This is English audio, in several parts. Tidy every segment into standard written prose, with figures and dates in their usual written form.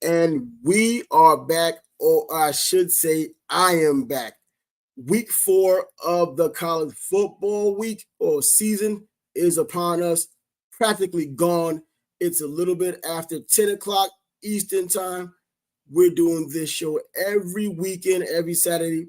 And we are back, or I should say, I am back. Week 4 of the college football week or season is upon us, practically gone. It's a little bit after 10 o'clock Eastern time. We're doing this show every weekend, every Saturday.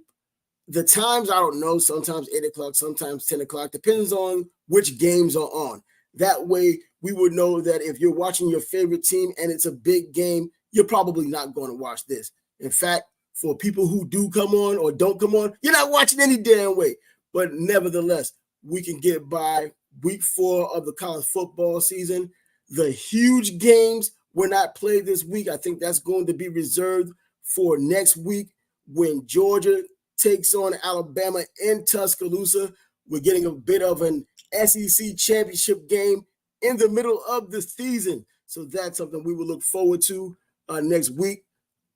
The times, I don't know, sometimes 8 o'clock, sometimes 10 o'clock, depends on which games are on. That way, we would know that if you're watching your favorite team and it's a big game, you're probably not going to watch this. In fact, for people who do come on or don't come on, you're not watching any damn way. But nevertheless, we can get by week 4 of the college football season. The huge games were not played this week. I think that's going to be reserved for next week when Georgia takes on Alabama in Tuscaloosa. We're getting a bit of an SEC championship game in the middle of the season. So that's something we will look forward to next week.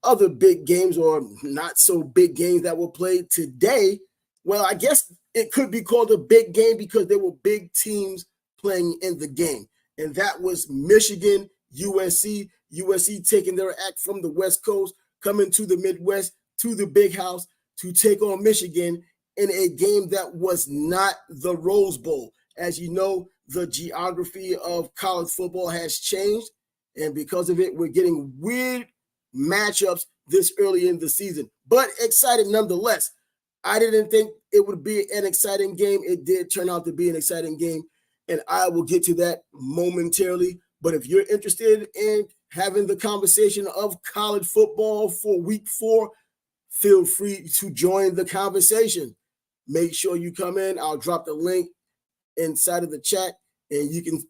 Other big games or not so big games that were played today, well, I guess it could be called a big game because there were big teams playing in the game. And that was Michigan, USC. USC taking their act from the West Coast, coming to the Midwest, to the Big House to take on Michigan in a game that was not the Rose Bowl. As you know, the geography of college football has changed. And because of it, we're getting weird matchups this early in the season, but excited nonetheless. I didn't think it would be an exciting game. It did turn out to be an exciting game, and I will get to that momentarily. But if you're interested in having the conversation of college football for week 4, feel free to join the conversation. Make sure you come in. I'll drop the link inside of the chat, and you can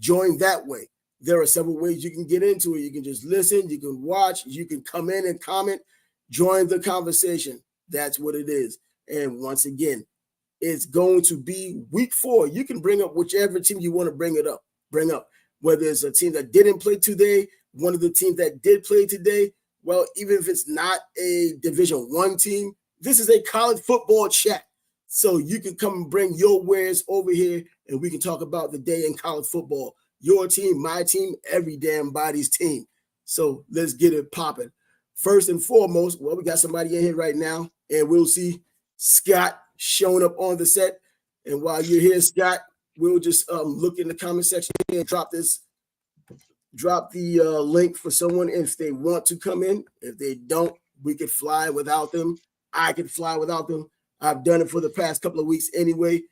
join that way. There are several ways you can get into it. You can just listen, you can watch, you can come in and comment, join the conversation. That's what it is. And once again, it's going to be week 4. You can bring up whichever team you want to bring up, whether it's a team that didn't play today, one of the teams that did play today. Well, even if it's not a Division I team, this is a college football chat. So you can come and bring your wares over here and we can talk about the day in college football. Your team, my team, every damn body's team. So let's get it popping. First and foremost, well, we got somebody in here right now, and we'll see Scott showing up on the set. And while you're here, Scott, we'll just look in the comment section and drop the link for someone if they want to come in. If they don't, we could fly without them. I could fly without them. I've done it for the past couple of weeks anyway.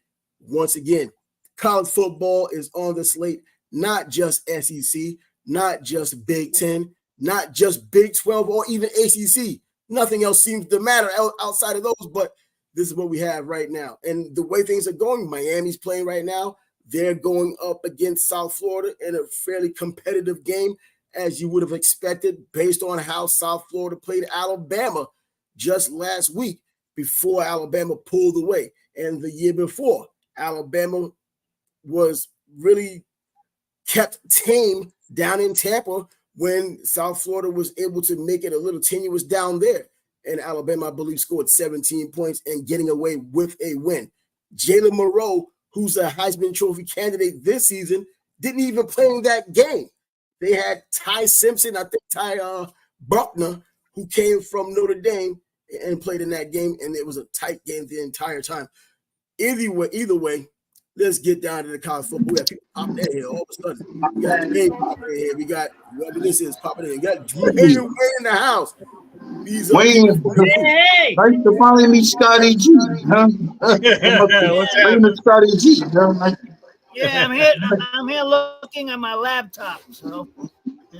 Once again, college football is on the slate. Not just SEC, not just Big 10, not just Big 12 or even ACC. Nothing else seems to matter outside of those, but this is what we have right now. And the way things are going, Miami's playing right now. They're going up against South Florida in a fairly competitive game, as you would have expected based on how South Florida played Alabama just last week before Alabama pulled away. And the year before, Alabama was really kept tame down in Tampa when South Florida was able to make it a little tenuous down there. And Alabama, I believe, scored 17 points and getting away with a win. Jalen Moreau, who's a Heisman Trophy candidate this season, didn't even play in that game. They had Ty Simpson, I think Ty Buckner, who came from Notre Dame and played in that game, and it was a tight game the entire time. Either way, let's get down to the college football. We have people popping in here all of a sudden. We got the game popping in here. We got whoever this is popping in. We got Dwayne in the house. Wayne, nice to finally meet Scotty G. Huh? What's happening? Scotty G. Huh? Yeah, I'm here looking at my laptop. So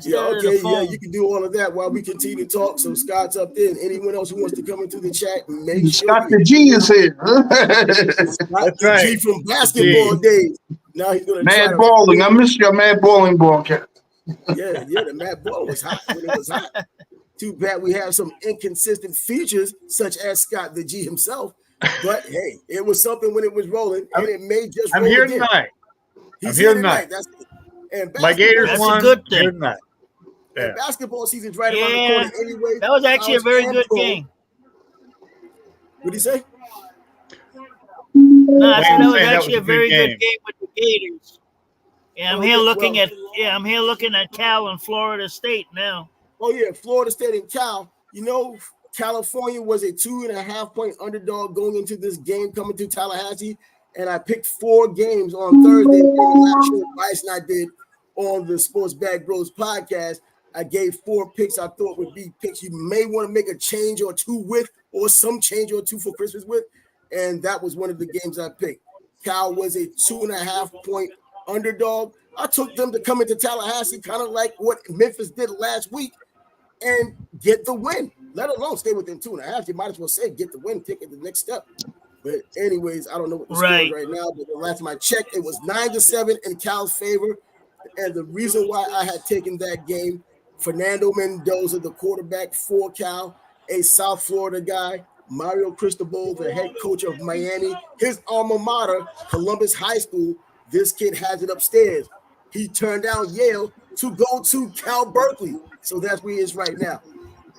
yeah, okay, yeah, you can do all of that while we continue to talk. So Scott's up there. And anyone else who wants to come into the chat, make sure Scott the G is here. Scott the G from basketball days. Now he's gonna Mad Balling. I missed your Mad Balling broadcast. Yeah, the Mad Ball was hot when it was hot. Too bad we have some inconsistent features, such as Scott the G himself. But hey, it was something when it was rolling, and it may just. I'm roll here again. tonight. He's I'm here tonight. That's and My Gators won. a good thing. Here tonight. Yeah. Basketball season's right around the corner anyway. That was actually a very good game. What did he say? No, I said that was actually a very good game with the Gators. Yeah, I'm here looking at Cal and Florida State now. Oh yeah, Florida State and Cal. You know, California was a 2.5-point underdog going into this game coming to Tallahassee, and I picked 4 games on Thursday. Last show, Bryce and I did on the Sports Bag Bros podcast. I gave 4 picks I thought would be picks you may want to make a change or 2 with, or some change or 2 for Christmas with, and that was one of the games I picked. Cal was a 2.5-point underdog. I took them to come into Tallahassee, kind of like what Memphis did last week, and get the win, let alone stay within 2.5. You might as well say get the win, take it to the next step. But anyways, I don't know what the score is right now, but the last time I checked, it was 9-7 in Cal's favor. And the reason why I had taken that game, Fernando Mendoza, the quarterback for Cal, a South Florida guy, Mario Cristobal, the head coach of Miami, his alma mater, Columbus High School, this kid has it upstairs. He turned down Yale to go to Cal Berkeley. So that's where he is right now.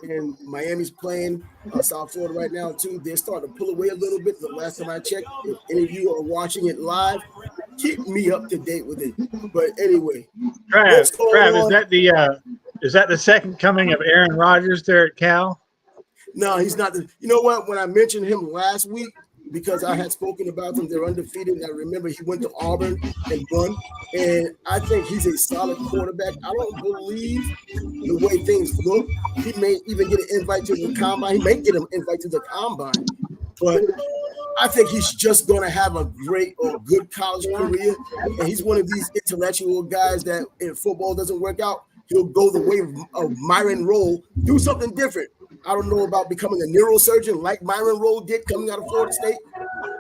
And Miami's playing South Florida right now, too. They're starting to pull away a little bit. The last time I checked, if any of you are watching it live, keep me up to date with it. But anyway. Trav, is that the second coming of Aaron Rodgers there at Cal? No, he's not. You know what? When I mentioned him last week, because I had spoken about them, they're undefeated. And I remember he went to Auburn and won. And I think he's a solid quarterback. I don't believe the way things look. He may even get an invite to the combine. He may get an invite to the combine. But I think he's just going to have a great or good college career. And he's one of these intellectual guys that if football doesn't work out, he'll go the way of Myron Rolle, do something different. I don't know about becoming a neurosurgeon like Myron Rolle did coming out of Florida State,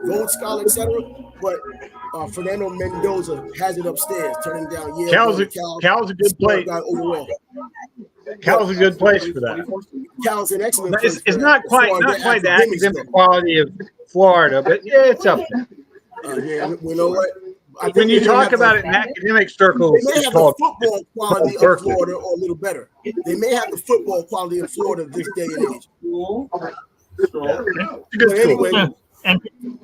Rhodes Scholar, etc. But Fernando Mendoza has it upstairs, turning down Yale. Cal's a good place. Cal's a good place for that. Cal's an excellent place. It's not quite the academic quality of Florida, but yeah, it's up there. Yeah, you know what? When you talk about it in academic circles, they may have the football quality of Florida or a little better. They may have the football quality of Florida this day and age. But anyway, and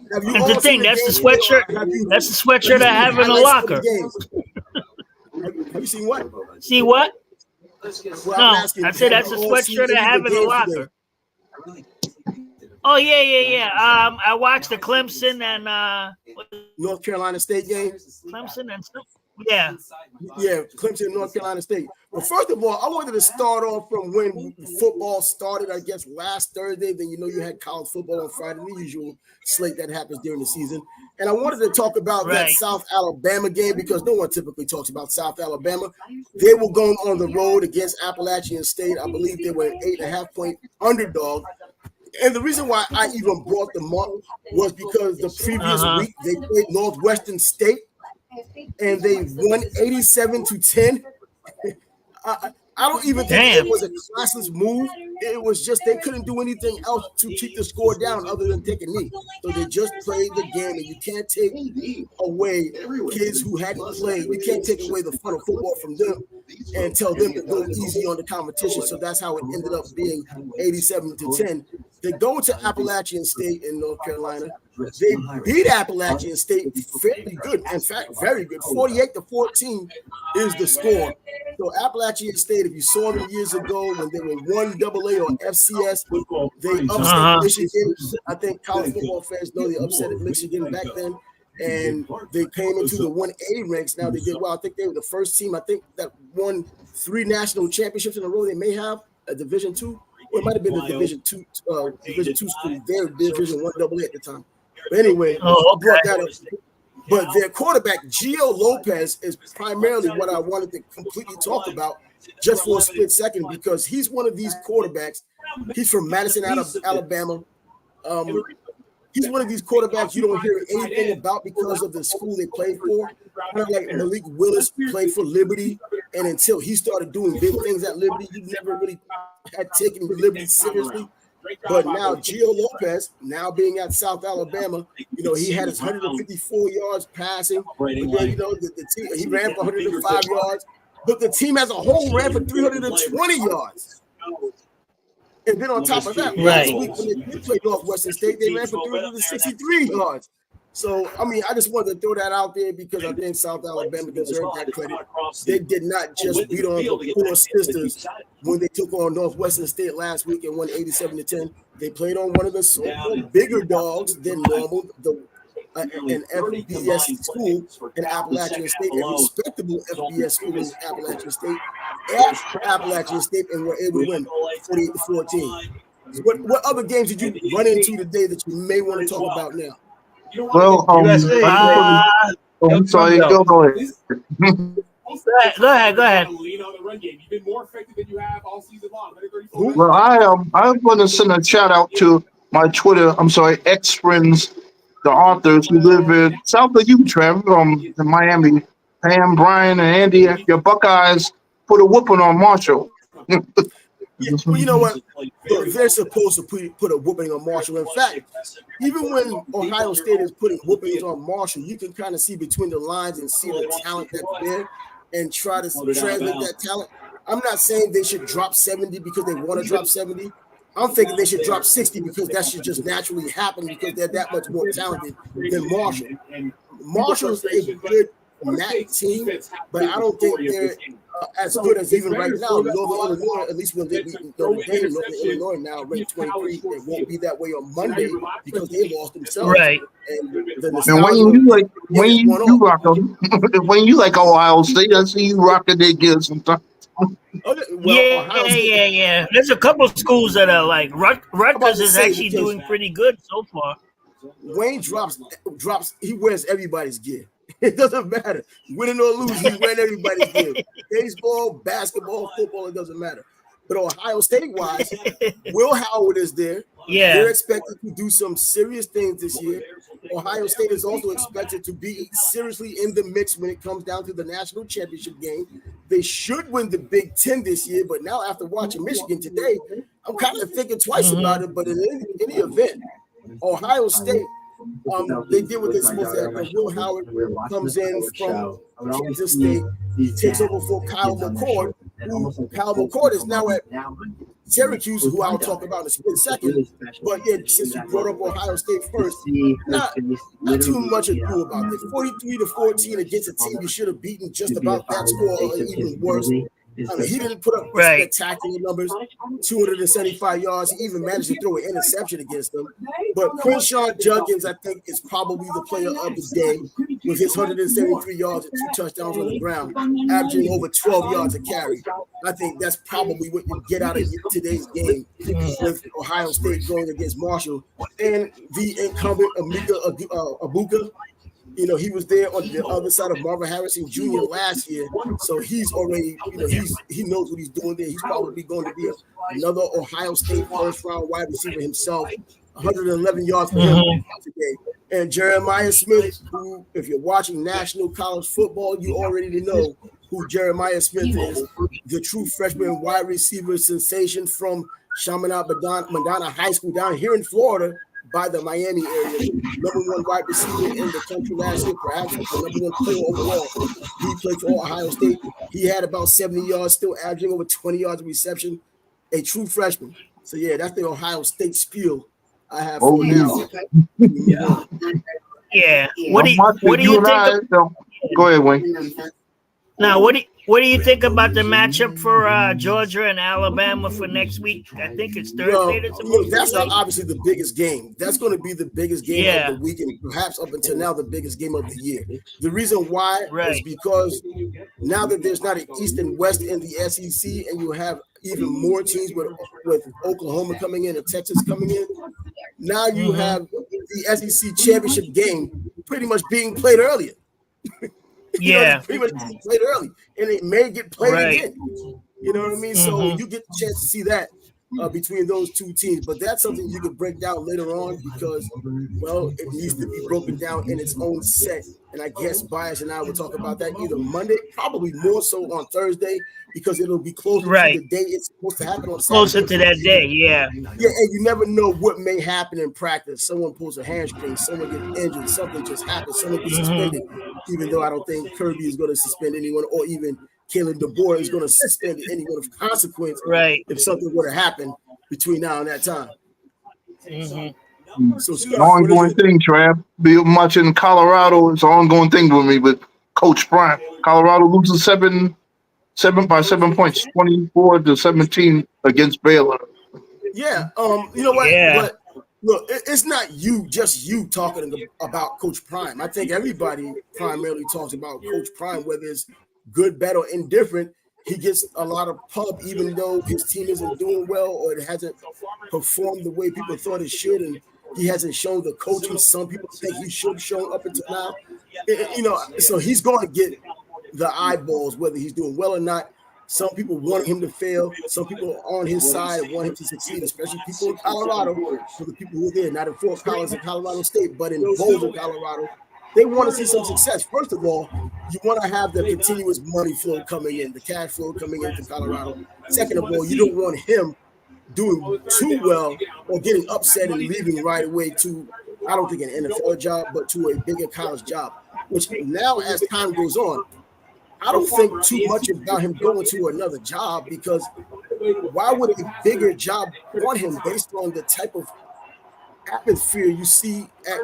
the thing, that's the sweatshirt. That's the sweatshirt I have in the locker. Have you seen what? See what? Well, no, I said that's the sweatshirt I have in the locker. Oh yeah. I watched the Clemson and North Carolina State game. Clemson and stuff. Yeah, Clemson and North Carolina State. Well, first of all, I wanted to start off from when football started, I guess, last Thursday. Then you had college football on Friday, the usual slate that happens during the season. And I wanted to talk about that South Alabama game because no one typically talks about South Alabama. They were going on the road against Appalachian State. I believe they were an 8.5-point underdog. And the reason why I even brought them up was because the previous week they played Northwestern State and they won 87-10. I don't even think it was a classless move. It was just they couldn't do anything else to keep the score down other than take a knee. So they just played the game, and you can't take away kids who hadn't played. You can't take away the fun of football from them and tell them to go easy on the competition. So that's how it ended up being 87-10. They go to Appalachian State in North Carolina. They beat Appalachian State fairly good. In fact, very good. 48-14 is the score. So Appalachian State, if you saw them years ago when they were 1AA or FCS, they upset Michigan. I think college football fans know they upset Michigan back then. And they came into the 1A ranks. Now they did well. I think they were the first team, I think, that won 3 national championships in a row. They may have a Division II. Or it might have been the Division II school. Their Division 1AA at the time. But anyway, I brought that up. But their quarterback, Gio Lopez, is primarily what I wanted to completely talk about just for a split second because he's one of these quarterbacks. He's from Madison, Alabama. He's one of these quarterbacks you don't hear anything about because of the school they played for. Kind of like Malik Willis played for Liberty, and until he started doing big things at Liberty, you never really had taken Liberty seriously. But now Gio Lopez, now being at South Alabama, he had his 154 yards passing. But then, the team, he ran for 105 yards. But the team as a whole ran for 320 yards. And then on top of that, last week when they did play Northwestern State, they ran for 363 yards. So, I just wanted to throw that out there because I think South Alabama deserved that credit. They did not just beat on the poor sisters when they took on Northwestern State last week and won 87-10. They played on one of the so-called bigger dogs than normal, an FBS school in Appalachian State, a respectable FBS school in Appalachian State, at Appalachian State, and were able to win 48-14. What other games did you run into today that you may want to talk about now? Well, I'm sorry. Go ahead. Go ahead. Well, I'm going to send a shout out to my Twitter. I'm sorry, ex friends, the authors who live in south of you, Trev, in Miami. Pam, Brian, and Andy. Your Buckeyes put a whooping on Marshall. Yeah, well, you know what? They're supposed to put a whooping on Marshall. In fact, even when Ohio State is putting whoopings on Marshall, you can kind of see between the lines and see the talent that's there and try to translate that talent. I'm not saying they should drop 70 because they want to drop 70. I'm thinking they should drop 60 because that should just naturally happen because they're that much more talented than Marshall. Marshall's a good MAC team, but I don't think they're as good as even right now. Northern Illinois, at least when they beat Notre Dame, Northern Illinois now ranked 23. It won't be that way on Monday because they lost themselves. Right. And when you like Ohio State, I see you rocking their gear sometimes. Yeah. There's a couple of schools that are like Rutgers is actually doing pretty good so far. Wayne drops. He wears everybody's gear. It doesn't matter. Winning or losing, he's wearing everybody's gear. Baseball, basketball, football, it doesn't matter. But Ohio State-wise, Will Howard is there. Yeah. They're expected to do some serious things this year. Ohio State is also expected to be seriously in the mix when it comes down to the national championship game. They should win the Big Ten this year, but now after watching Michigan today, I'm kind of thinking twice about it. But in any event, Ohio State, they did what they're supposed to have. Will Howard comes in from Kansas State. He takes over for Kyle McCord. Kyle McCord is now at Syracuse, who I'll talk about in a split second. But yeah, since you brought up Ohio State first, not too much ado about it. 43-14 against a team you should have beaten just about that score, or even worse. I mean, he didn't put up spectacular numbers, 275 yards. He even managed to throw an interception against them. But Quinshon Judkins, I think, is probably the player of the day with his 173 yards and 2 touchdowns on the ground, averaging over 12 yards a carry. I think that's probably what you get out of today's game with Ohio State going against Marshall. And the incumbent Emeka Egbuka, you know, he was there on the other side of Marvin Harrison Jr. last year, so he's already, you know, he knows what he's doing there. He's probably going to be another Ohio State first-round wide receiver himself. 111 yards for him today. And Jeremiah Smith, who, if you're watching national college football, you already know who Jeremiah Smith is, the true freshman wide receiver sensation from Chaminade Madonna High School down here in Florida, by the Miami area, #1 wide receiver in the country last year, perhaps the #1 player overall. He played for Ohio State. He had about 70 yards, still averaging over 20 yards of reception. A true freshman. So yeah, that's the Ohio State spiel I have for now. Yeah. What do you think? Go ahead, Wayne. Now, what do you think about the matchup for Georgia and Alabama for next week? I think it's Thursday. That's obviously the biggest game. That's going to be the biggest game of the week, and perhaps up until now the biggest game of the year. The reason why is because now that there's not an East and West in the SEC, and you have even more teams with Oklahoma coming in and Texas coming in, now you have the SEC championship game pretty much being played earlier. Pretty much played early, and it may get played again. You know what I mean? So you get the chance to see that between those two teams. But that's something you can break down later on because, well, it needs to be broken down in its own set. And I guess Bias and I will talk about that either Monday, probably more so on Thursday, because it'll be closer to the day it's supposed to happen on Saturday. Closer to that day, Yeah, and you never know what may happen in practice. Someone pulls a hamstring, someone gets injured, something just happens, someone gets suspended, even though I don't think Kirby is going to suspend anyone or even Kalen DeBoer is going to suspend anyone of consequence if something were to happen between now and that time. So Scott, ongoing thing, Trav. Be much in Colorado. It's an ongoing thing with me with Coach Bryant. Colorado loses 7 by 7 points, 24-17 against Baylor. Yeah. You know what? Yeah. But look, it's not just you talking about Coach Prime. I think everybody primarily talks about Coach Prime, whether it's good, bad, or indifferent. He gets a lot of pub, even though his team isn't doing well or it hasn't performed the way people thought it should, and he hasn't shown the coaching some people think he should have shown up until now. So he's going to get the eyeballs, whether he's doing well or not. Some people want him to fail. Some people are on his side and want him to succeed, especially people in Colorado, for the people who are there, not in Fort Collins and Colorado State, but in Boulder, Colorado. They want to see some success. First of all, you want to have the continuous money flow coming in, the cash flow coming into Colorado. Second of all, you don't want him doing too well or getting upset and leaving right away to, I don't think, an NFL job, but to a bigger college job, which now as time goes on, I don't think too much about him going to another job, because why would a bigger job want him based on the type of atmosphere you see at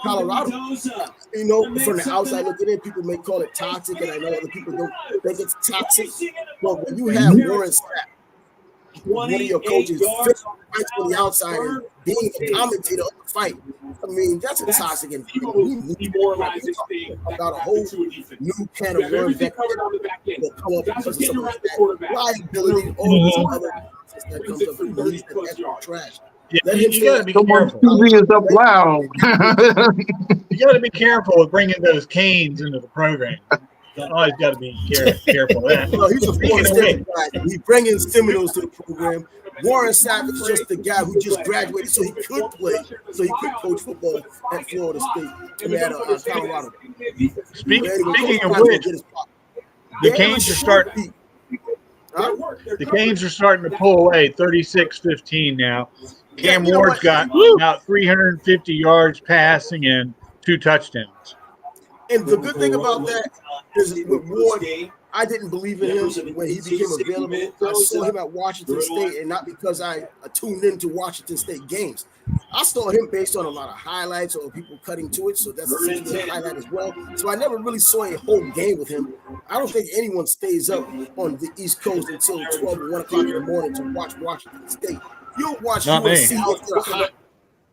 Colorado? From the outside looking in, people may call it toxic, and I know other people don't think it's toxic. But when you have Warren Sapp, one of your coaches, fights on the outside and being a commentator of the fight, I mean, that's a toxic environment. We need more about a whole new can of worms that will come up because of some of that liability, all this other nonsense that comes up. We need that trash. Yeah, Let him you got to be Someone's careful. TV is up loud. You got to be careful with bringing those canes into the program. You always got to be careful of that. Well, he's a Speaking Florida of State which, guy. We bring in Seminoles to the program. Warren Sapp is just the guy who just graduated, so he could play, so he could coach football at Florida State, at Colorado. speaking Coach of Prime's which, gonna get his pop. the There Canes are should starting. be- Huh? The Canes are starting to pull away, 36-15 now. Cam you know Ward's what? got about 350 yards passing and 2 touchdowns. And the good thing about that is with Ward, I didn't believe in him when he became available. I saw him at Washington State, and not because I tuned into Washington State games. I saw him based on a lot of highlights or people cutting to it, so that's essentially a highlight as well. So I never really saw a whole game with him. I don't think anyone stays up on the East Coast until 12 or 1 o'clock in the morning to watch Washington State. You'll watch Not me. USC if they're hot,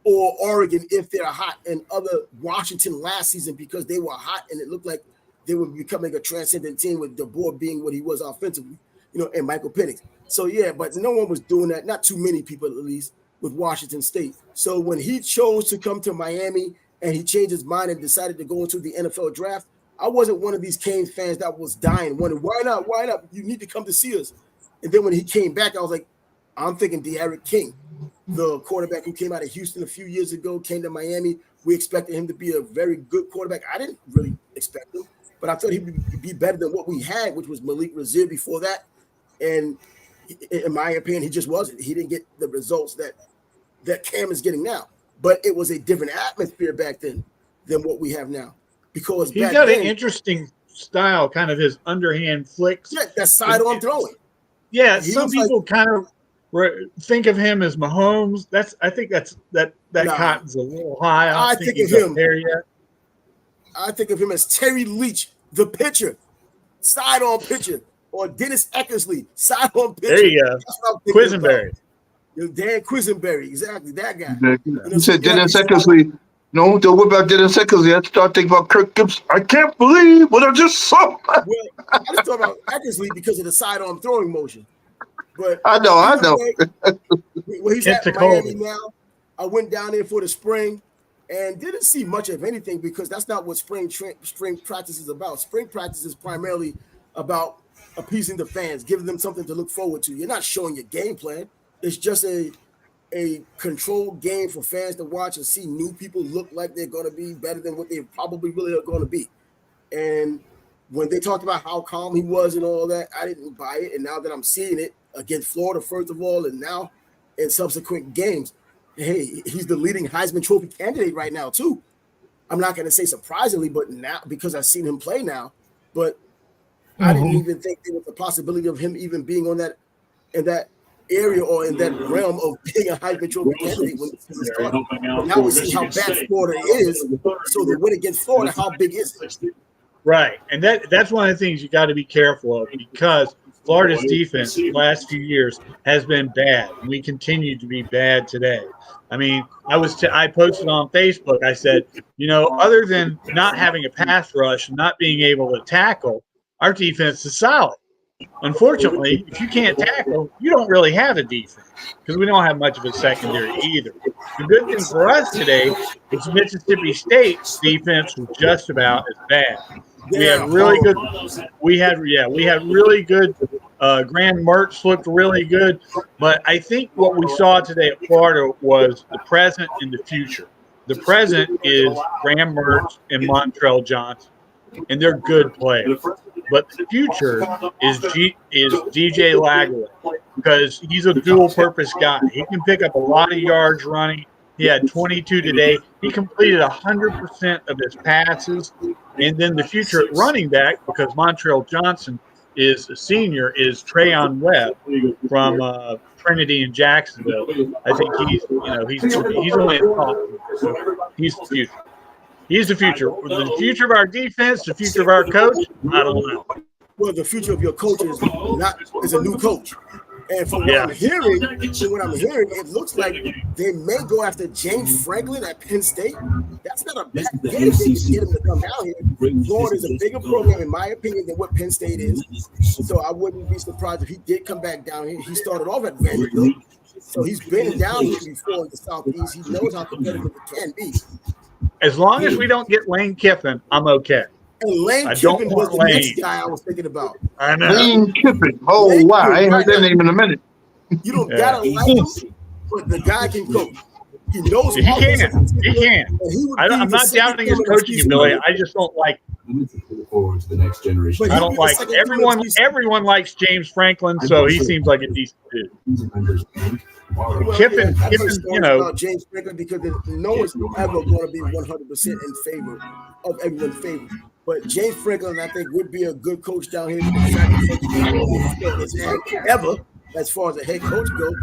or Oregon if they're hot, and other Washington last season because they were hot and it looked like they were becoming a transcendent team with DeBoer being what he was offensively, and Michael Penix. So, yeah, but no one was doing that, not too many people at least, with Washington State. So when he chose to come to Miami and he changed his mind and decided to go into the NFL draft, I wasn't one of these Canes fans that was dying, wondering, why not? Why not? You need to come to see us. And then when he came back, I was like, I'm thinking D'Eriq King, the quarterback who came out of Houston a few years ago, came to Miami. We expected him to be a very good quarterback. I didn't really expect him, but I thought he would be better than what we had, which was Malik Razir before that. And in my opinion, he just wasn't. He didn't get the results that Cam is getting now. But it was a different atmosphere back then than what we have now. Because He's back got then, an interesting style, kind of his underhand flicks. yeah, that sidearm throwing. Yeah, He some was like- people kind of think of him as Mahomes. I think that Nah. cotton's a little high. don't I think he's of up him- there yet. I think of him as Terry Leach, the pitcher, sidearm pitcher, or Dennis Eckersley, sidearm pitcher. There you go. That's what I'm thinking Quisenberry. about. Dan Quisenberry, exactly, that guy. You said Dennis Eckersley. No, don't worry about Dennis Eckersley. I start thinking about Kirk Gibson. I can't believe what I just saw. Well, I just thought about Eckersley because of the sidearm throwing motion. But I know. Well, he's at It's Miami cold. now. I went down there for the spring and didn't see much of anything because that's not what spring practice is about. Spring practice is primarily about appeasing the fans, giving them something to look forward to. You're not showing your game plan. It's just a controlled game for fans to watch and see new people look like they're going to be better than what they probably really are going to be. And when they talked about how calm he was and all that, I didn't buy it. And now that I'm seeing it against Florida, first of all, and now in subsequent games, hey, he's the leading Heisman Trophy candidate right now, too. I'm not going to say surprisingly, but now because I've seen him play now, but I didn't even think there was a possibility of him even being on that in that area or in that realm of being a Heisman Trophy candidate when the season started. But now we see how bad Florida is. So the win against Florida, how big is it? Right, and that's one of the things you got to be careful of, because Florida's defense the last few years has been bad. We continue to be bad today. I mean, I posted on Facebook. I said, other than not having a pass rush, not being able to tackle, our defense is solid. Unfortunately, if you can't tackle, you don't really have a defense, because we don't have much of a secondary either. The good thing for us today is Mississippi State's defense was just about as bad. We had really good. We had really good. Grand Mertz looked really good, but I think what we saw today at Florida was the present and the future. The present is Graham Mertz and Montrell Johnson, and they're good players. But the future is DJ Lagway, because he's a dual-purpose guy. He can pick up a lot of yards running. He had 22 today. He completed 100% of his passes. And then the future at running back, because Montrell Johnson is a senior, is Trayon Webb from Trinity in Jacksonville. I think he's only a sophomore, so he's the future. He's the future. The future of our defense, the future of our coach, I don't know. Well, the future of your coach is a new coach. And from what I'm hearing, it looks like they may go after James Franklin at Penn State. That's not a bad game to get him to come down here. Florida is a bigger program, in my opinion, than what Penn State is. So I wouldn't be surprised if he did come back down here. He started off at Vanderbilt, so he's been down here before in the Southeast. He knows how competitive it can be. As long as we don't get Lane Kiffin, I'm okay. And Lane Kiffin was the next guy I was thinking about. I know. Lane Kiffin. Oh, wow. I ain't heard that name in a minute. You don't gotta like him, but the guy can coach. He knows he can. He can. I'm not doubting his coaching ability. I just don't like him. The next generation. I don't like everyone. Everyone likes James Franklin, so he seems like a decent dude. Kiffin, James Franklin, because no one's ever going to be 100% in favor of everyone's favor. But James Franklin, I think, would be a good coach down here. Ever, as far as a head coach goes,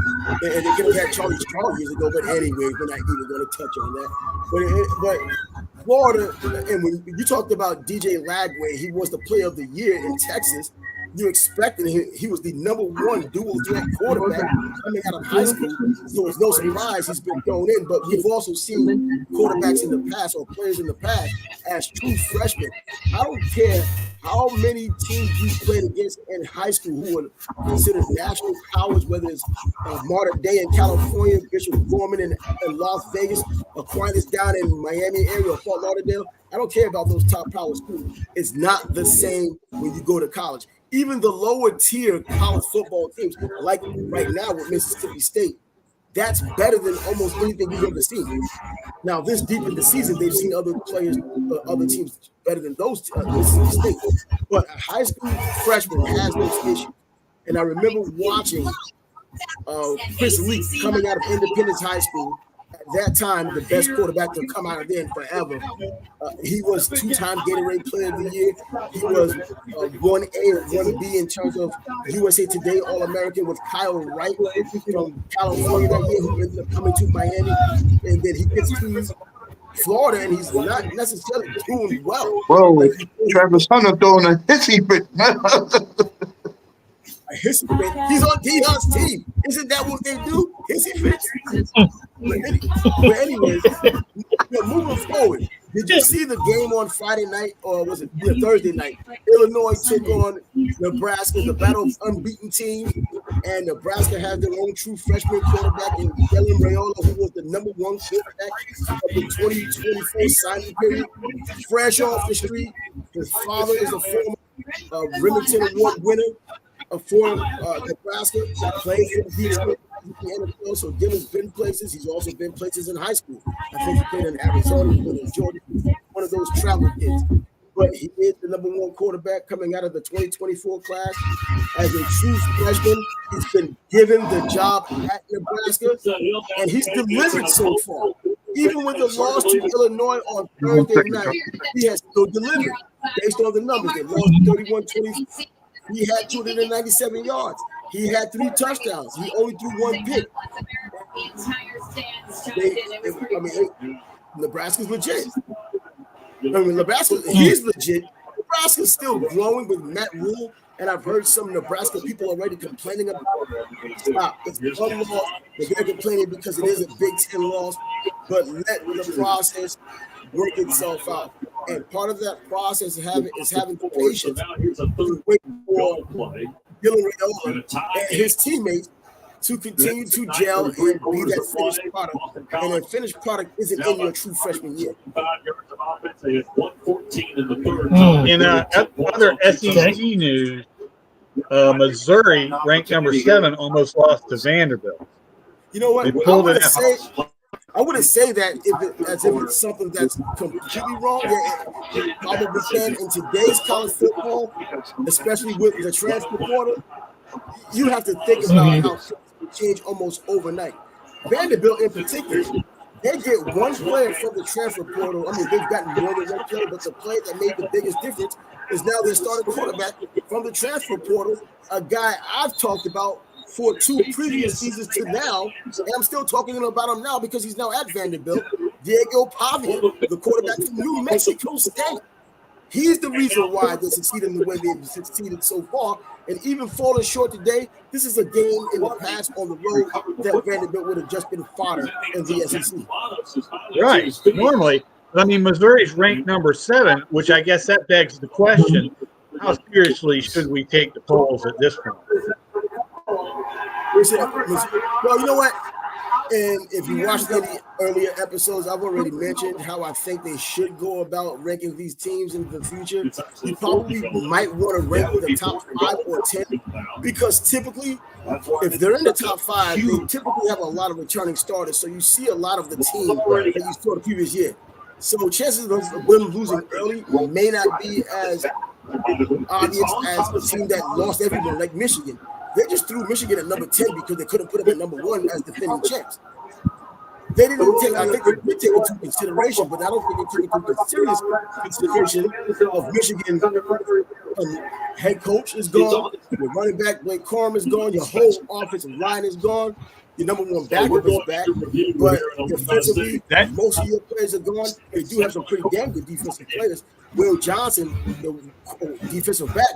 and they could have had Charlie Strong years ago. But anyway, we're not even going to touch on that. But Florida, and when you talked about DJ Lagway, he was the player of the year in Texas. You expected him. He was the number one dual threat quarterback coming out of high school. So it's no surprise he's been thrown in. But we've also seen quarterbacks in the past, or players in the past, as true freshmen. I don't care how many teams you played against in high school who were considered national powers, whether it's Mater Dei in California, Bishop Gorman in Las Vegas, Aquinas down in Miami area, or Fort Lauderdale. I don't care about those top power schools. It's not the same when you go to college. Even the lower tier college football teams, like right now with Mississippi State, that's better than almost anything you've ever seen. Now, this deep in the season, they've seen other players, other teams better than those Mississippi State. But a high school freshman has those issues. And I remember watching Chris Leak coming out of Independence High School. At that time, the best quarterback to come out of there forever. He was two-time Gatorade Player of the Year. He was 1A or 1B in terms of USA Today All-American with Kyle Wright from California that year, who ended up coming to Miami. And then he gets to Florida, and he's not necessarily doing well. Whoa, Travis Hunter throwing a hissy fit. He's on Dion's team. Isn't that what they do? Hissy fits. But anyways, moving forward, did you see the game on Friday night, or was it Thursday night? Illinois took on Nebraska, the battle of unbeaten teams, and Nebraska has their own true freshman quarterback in Dylan Raiola, who was the number one quarterback of the 2024 signing period. Fresh off the street, his father is a former Remington Award winner for Nebraska, played for the NFL, so Dylan's been places. He's also been places in high school. I think he played in Arizona, he played in Georgia, one of those travel kids. But he is the number one quarterback coming out of the 2024 class. As a true freshman, he's been given the job at Nebraska, and he's delivered so far. Even with the loss to Illinois on Thursday night, he has still delivered based on the numbers. They lost 31-20. He had 297 yards. He had 3 touchdowns. He only threw 1 pick. Nebraska's legit. Nebraska, he's legit. Nebraska's still growing with Matt Rule, and I've heard some Nebraska people already complaining about it. Stop. It's one loss, but they're complaining because it is a Big Ten loss. But let the process work itself out. And part of that process is having patience to wait for Dylan Raiola and his teammates to continue to gel and be that finished product. And a finished product isn't in your true freshman year. In other SEC news, Missouri, ranked number 7, almost lost to Vanderbilt. You know what? They pulled it out. I wouldn't say that as if it's something that's completely wrong. Yeah, it probably can. In today's college football, especially with the transfer portal, you have to think about how things change almost overnight. Vanderbilt, in particular, they get one player from the transfer portal. I mean, they've gotten more than one player, but the player that made the biggest difference is now their starting quarterback from the transfer portal, a guy I've talked about for 2 previous seasons to now, and I'm still talking about him now because he's now at Vanderbilt, Diego Pavia, the quarterback from New Mexico State. He's the reason why they succeeded in the way they've succeeded so far, and even falling short today, this is a game in the past on the road that Vanderbilt would have just been fodder in the SEC. Right. Normally, I mean, Missouri's ranked number 7, which I guess that begs the question, how seriously should we take the polls at this point? Well, you know what? And if you watched any earlier episodes, I've already mentioned how I think they should go about ranking these teams in the future. You probably might want to rank the top 5 or 10 because typically, if they're in the top 5, they typically have a lot of returning starters. So you see a lot of the team that you saw the previous year. So chances of them losing early may not be as obvious as a team that lost everyone, like Michigan. They just threw Michigan at number 10 because they couldn't put them at number 1 as defending champs. They didn't take, I think they did take into consideration, but I don't think they took into serious consideration of Michigan. Head coach is gone. Your running back, Blake Corum, is gone. Your whole offensive line is gone. Your number 1 backup is back. But defensively, most of your players are gone. They do have some pretty damn good defensive players. Will Johnson, the defensive back,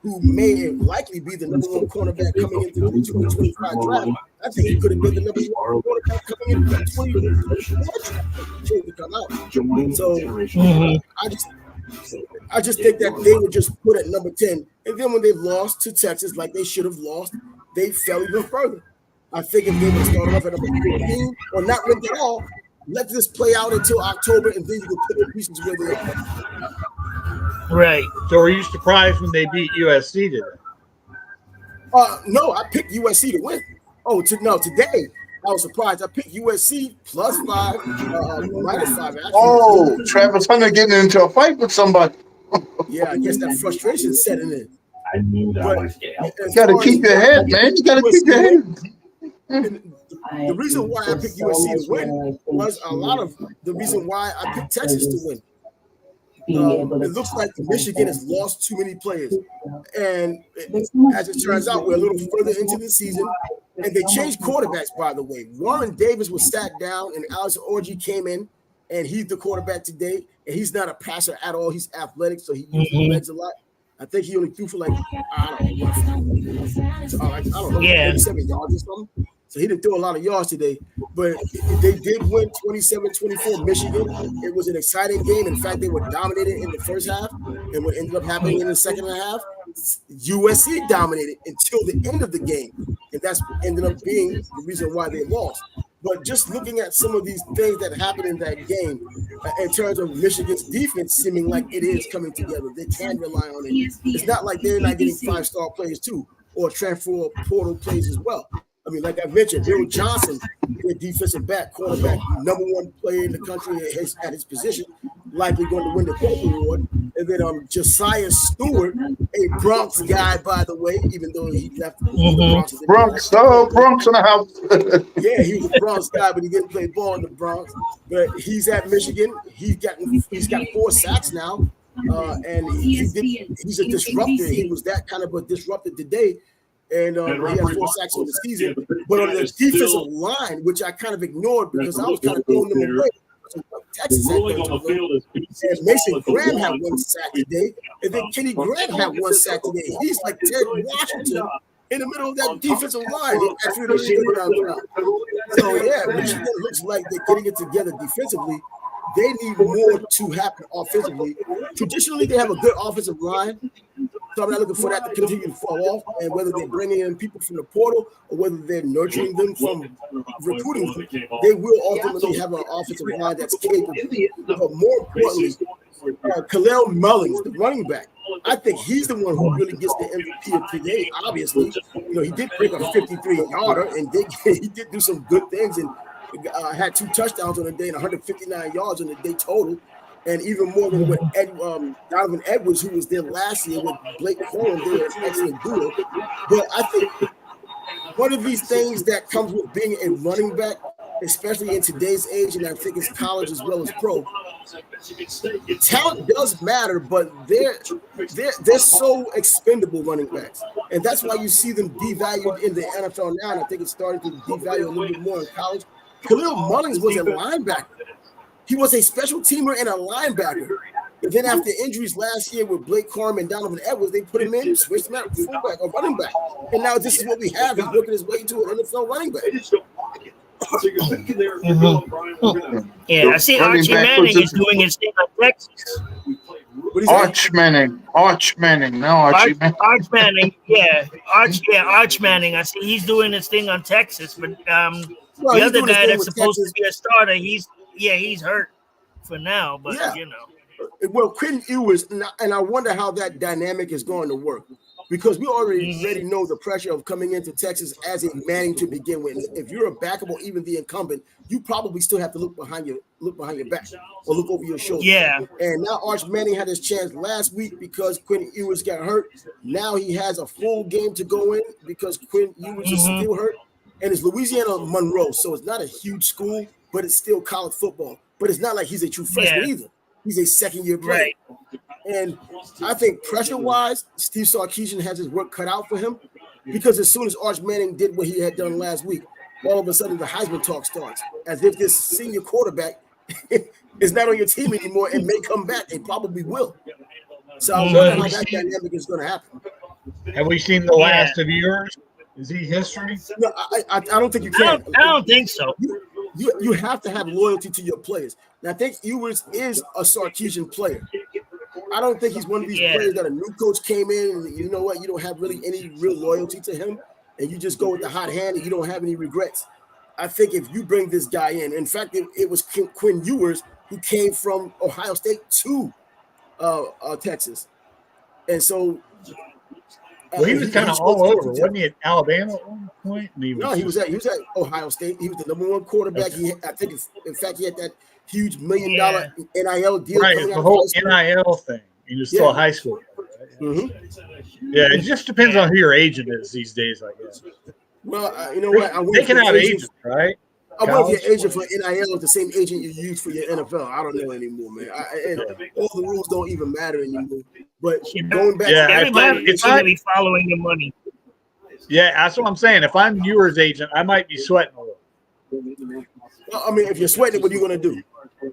who may likely be the number 1 cornerback coming into the 2025 draft. I think he could have been the number 1 cornerback coming into the 2024 draft. So I just think that they were just put at number 10. And then when they lost to Texas, like they should have lost, they fell even further. I think if they would start off at number 15 or not ranked at all, let this play out until October, and then you can put the pieces where they are. Right. So are you surprised when they beat USC today? No, I picked USC to win. Today I was surprised. I picked USC plus 5, minus 5. Actually. Oh, Travis Hunter getting into a fight with somebody. Yeah, I guess that frustration is setting in. I knew that was You got to keep your head, man. You got to keep your head. The reason why I picked USC to win was a lot of the reason why I picked Texas to win. It looks like Michigan has lost too many players. And as it turns out, we're a little further into the season. And they changed quarterbacks, by the way. Warren Davis was sat down, and Alex Orji came in, and he's the quarterback today. And he's not a passer at all. He's athletic, so he uses his legs a lot. I think he only threw for 37 yards or something. So he didn't throw a lot of yards today, but they did win 27-24 Michigan. It was an exciting game. In fact, they were dominated in the first half, and what ended up happening in the second half, USC dominated until the end of the game, and that's ended up being the reason why they lost. But just looking at some of these things that happened in that game, in terms of Michigan's defense seeming like it is coming together, they can rely on it. It's not like they're not getting 5-star players too, or transfer portal players as well. I mean, like I mentioned, Will Johnson, their defensive back, quarterback, number 1 player in the country at his position, likely going to win the Pope Award. And then Josiah Stewart, a Bronx guy, by the way, even though he left the Bronx. Bronx in the house. Yeah, he was a Bronx guy, but he didn't play ball in the Bronx. But he's at Michigan. He's got 4 sacks now, and he's a disruptor. He was that kind of a disruptor today. And he had 4 sacks on the season. But on the defensive line, which I kind of ignored because I was kind of throwing them away. So Texas had done to them. And Mason Graham had one sack today, and then Kenny Grant had one sack today. He's like Ted Washington in the middle of that defensive line. After the shooting out. So yeah, Michigan looks like they're getting it together defensively. They need more to happen offensively. Traditionally, they have a good offensive line. So I'm not looking for that to continue to fall off. And whether they're bringing in people from the portal or whether they're nurturing them from recruiting them, they will ultimately have an offensive line that's capable. But more importantly, Kalel Mullins, the running back, I think he's the one who really gets the MVP of today. Obviously, he did break a 53-yarder and he did do some good things and had 2 touchdowns on the day and 159 yards on the day total. And even more than what Donovan Edwards, who was there last year with Blake Corum, they were an excellent duo. But I think one of these things that comes with being a running back, especially in today's age, and I think it's college as well as pro, talent does matter, but they're so expendable running backs. And that's why you see them devalued in the NFL now, and I think it's starting to devalue a little bit more in college. Kalel Mullins was a linebacker. He was a special teamer and a linebacker. And then after injuries last year with Blake Corum and Donovan Edwards, they put him in, switched him out fullback or running back. And now this is what we have. He's working his way into an NFL running back. Yeah, I see Archie Manning is doing his thing on Texas. Arch Manning. No, Archie Manning. Arch Manning, Arch Manning. I see he's doing his thing on Texas, but the other guy that's supposed to be a starter, he's hurt for now, but Well, Quentin Ewers, and I wonder how that dynamic is going to work, because we already know the pressure of coming into Texas as a Manning to begin with. If you're a backup or even the incumbent, you probably still have to look behind your back or look over your shoulder. Yeah. And now Arch Manning had his chance last week because Quentin Ewers got hurt. Now he has a full game to go in because Quentin Ewers is still hurt. And it's Louisiana Monroe, so it's not a huge school, but it's still college football. But it's not like he's a true freshman either. He's a second-year player. Right. And I think pressure-wise, Steve Sarkisian has his work cut out for him, because as soon as Arch Manning did what he had done last week, all of a sudden the Heisman talk starts, as if this senior quarterback is not on your team anymore and may come back. They probably will. So I wonder how that dynamic is going to happen. Have we seen the last of yours? Is he history? No, I don't think you can. I don't think so. You have to have loyalty to your players. And I think Ewers is a Sarkisian player. I don't think he's one of these players that a new coach came in and you know what, you don't have really any real loyalty to him and you just go with the hot hand and you don't have any regrets. I think if you bring this guy in fact, it was Quinn Ewers who came from Ohio State to Texas. And so he was kind of all over, wasn't he, at Alabama at one point? He was at Ohio State. He was the number 1 quarterback. Okay. In fact, he had that huge $1 million NIL deal. Right, the whole NIL thing. He was still a high school. Right? Yeah, it just depends on who your agent is these days, I guess. Well, you know what? Taking out agents, right? I wonder if your agent for NIL is the same agent you use for your NFL. I don't know anymore, man. All the rules don't even matter anymore. But going back, everybody's going to be following the money. Yeah, that's what I'm saying. If I'm Ewers' agent, I might be sweating a little. Well, I mean, if you're sweating, what are you going to do?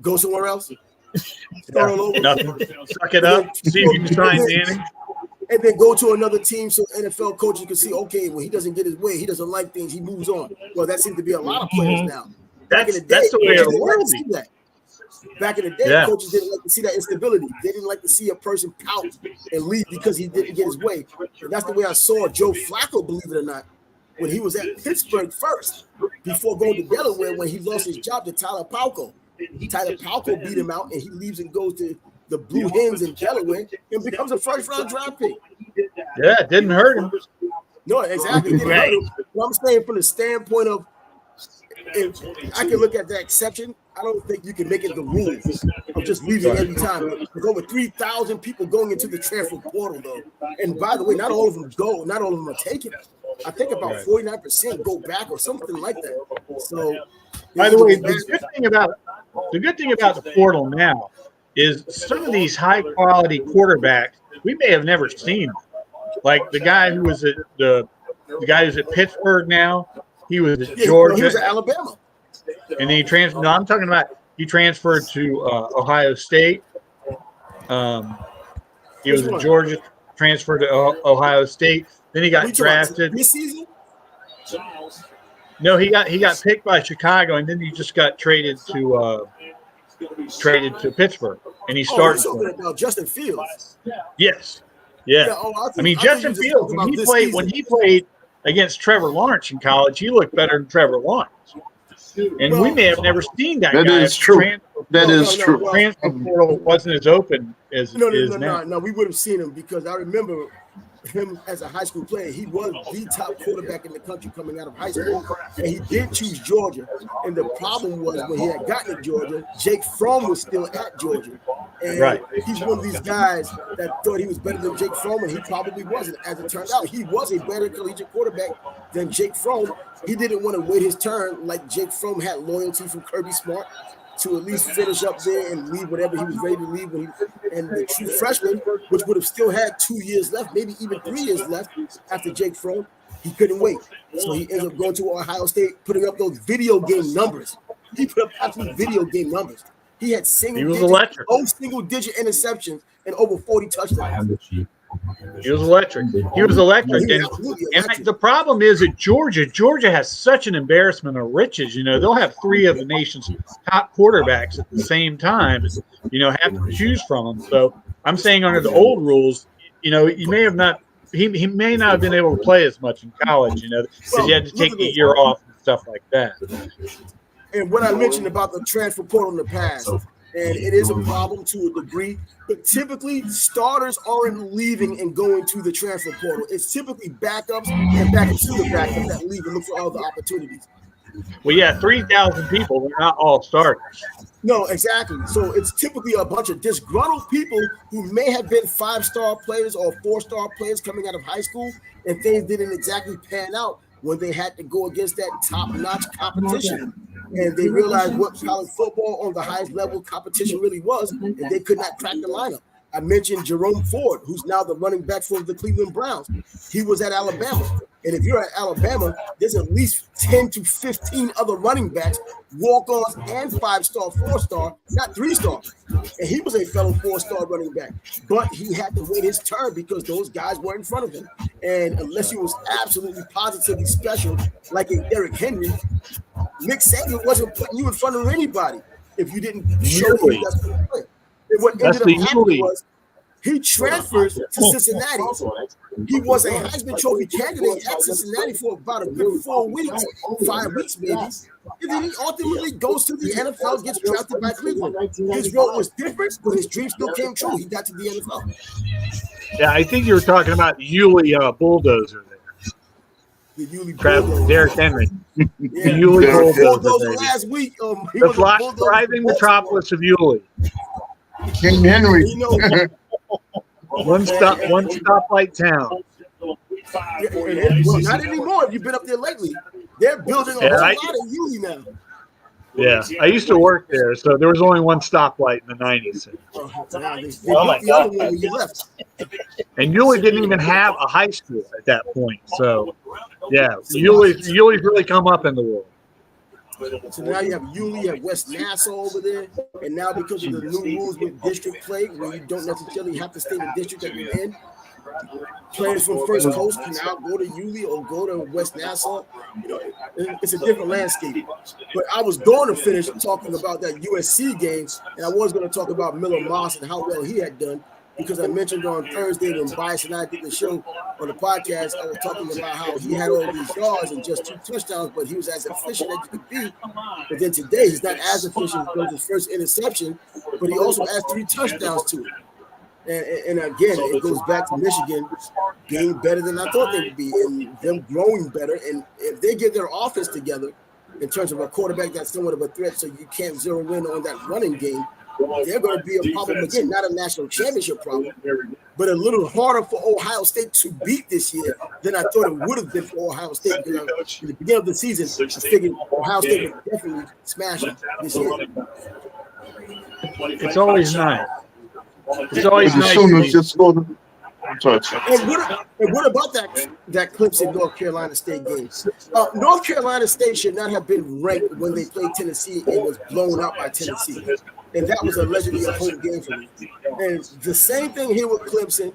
Go somewhere else? Start all over? Nothing. Suck it up. See if you can sign Manning. And then go to another team so NFL coaches can see, okay, well, he doesn't get his way. He doesn't like things. He moves on. Well, that seems to be a lot of players now. Back in the day, that's the way the world is. Back in the day, coaches didn't like to see that instability. They didn't like to see a person pout and leave because he didn't get his way. And that's the way I saw Joe Flacco, believe it or not, when he was at Pittsburgh first, before going to Delaware when he lost his job to Tyler Palko. Tyler Palko beat him out, and he leaves and goes to the Blue Hens in Delaware and becomes a first-round draft pick. Yeah, it didn't hurt him. No, exactly. It didn't hurt him. But I'm saying from the standpoint of, if I can look at that exception, I don't think you can make it the rule of just leaving every time. With over 3,000 people going into the transfer portal, though. And by the way, not all of them go. Not all of them are taken. I think about 49% go back or something like that. So, by the way, the good thing about the portal now is some of these high-quality quarterbacks we may have never seen. Like the guy who was at the guy who's at Pittsburgh now. He was at Georgia. He was at Alabama. And then he transferred. No, I'm talking about He transferred to Ohio State. He was in Georgia, transferred to Ohio State. Then he got drafted this season. No, he got picked by Chicago, and then he just got traded to Pittsburgh, and he started. Oh, you're talking about Justin Fields. Yes, yeah. I mean, Justin Fields when he played against Trevor Lawrence in college, he looked better than Trevor Lawrence. And we may have never seen that guy. That is true. That is true. Transfer portal wasn't as open as it is now. No, we would have seen him because I remember him as a high school player. He was the top quarterback in the country coming out of high school, and he did choose Georgia. And the problem was when he had gotten to Georgia, Jake Fromm was still at Georgia, and he's one of these guys that thought he was better than Jake Fromm, and he probably wasn't. As it turned out, he was a better collegiate quarterback than Jake Fromm. He didn't want to wait his turn like Jake Fromm had loyalty from Kirby Smart to at least finish up there and leave whatever he was ready to leave. And the true freshman, which would have still had 2 years left, maybe even 3 years left after Jake Fromm, he couldn't wait. So he ended up going to Ohio State, putting up those video game numbers. He put up absolute video game numbers. He had single-digit interceptions and over 40 touchdowns. He was electric. He was electric. And the problem is that Georgia has such an embarrassment of riches. You know, they'll have three of the nation's top quarterbacks at the same time, you know, have to choose from them. So I'm saying under the old rules, you know, he may not have been able to play as much in college, you know, because he had to take a year off and stuff like that. And what I mentioned about the transfer portal in the past, and it is a problem to a degree, but typically starters aren't leaving and going to the transfer portal. It's typically backups and backups to the backups that leave and look for other opportunities. Well, yeah, 3,000 people, they're not all starters. No, exactly. So it's typically a bunch of disgruntled people who may have been 5-star players or 4-star players coming out of high school, and things didn't exactly pan out when they had to go against that top-notch competition. And they realized what college football on the highest level competition really was, and they could not crack the lineup. I mentioned Jerome Ford, who's now the running back for the Cleveland Browns. He was at Alabama. And if you're at Alabama, there's at least 10 to 15 other running backs, walk-ons and 5-star, 4-star, not 3-star. And he was a fellow 4-star running back. But he had to wait his turn because those guys were in front of him. And unless he was absolutely positively special, like a Derrick Henry, Nick Saban wasn't putting you in front of anybody if you didn't show him that's what he played. And what ended up happening was he transfers to Cincinnati. He was a Heisman Trophy candidate at Cincinnati for about a good 4 weeks, 5 weeks maybe. And then he ultimately goes to the NFL, gets drafted by Cleveland. His role was different, but his dream still came true. He got to the NFL. Yeah, I think you were talking about Yulee Bulldozer there. The Yulee Derrick Henry. Yeah, the Yulee Bulldozer last week. The thriving metropolis of Yulee. King Henry. You know, one stoplight town. Not anymore. You've been up there lately. They're building a whole lot of Yulee now. Yeah, I used to work there, so there was only one stoplight in the 90s. Oh my God. You left. And Yulee didn't even have a high school at that point. So, yeah, Yulee's really come up in the world. So now you have Yulee, you have West Nassau over there, and now because of the new rules with district play, where you don't necessarily have to stay in the district that you're in, players from First Coast can now go to Yulee or go to West Nassau. You know, it's a different landscape. But I was going to finish talking about that USC game, and I was going to talk about Miller Moss and how well he had done, because I mentioned on Thursday when Bias and I did the show on the podcast, I was talking about how he had all these yards and just 2 touchdowns, but he was as efficient as you could be. But then today, he's not as efficient as his first interception, but he also has 3 touchdowns to it. And again, it goes back to Michigan being better than I thought they would be, and them growing better. And if they get their offense together in terms of a quarterback that's somewhat of a threat, so you can't zero in on that running game, they're going to be a problem again, not a national championship problem, but a little harder for Ohio State to beat this year than I thought it would have been for Ohio State. Because in the beginning of the season, I figured Ohio State would definitely smash them this year. It's always nice. It's always nice. Sooners just scored. touch. And what about that Clemson North Carolina State game? North Carolina State should not have been ranked when they played Tennessee and was blown out by Tennessee. And that was allegedly a home game for me. And the same thing here with Clemson.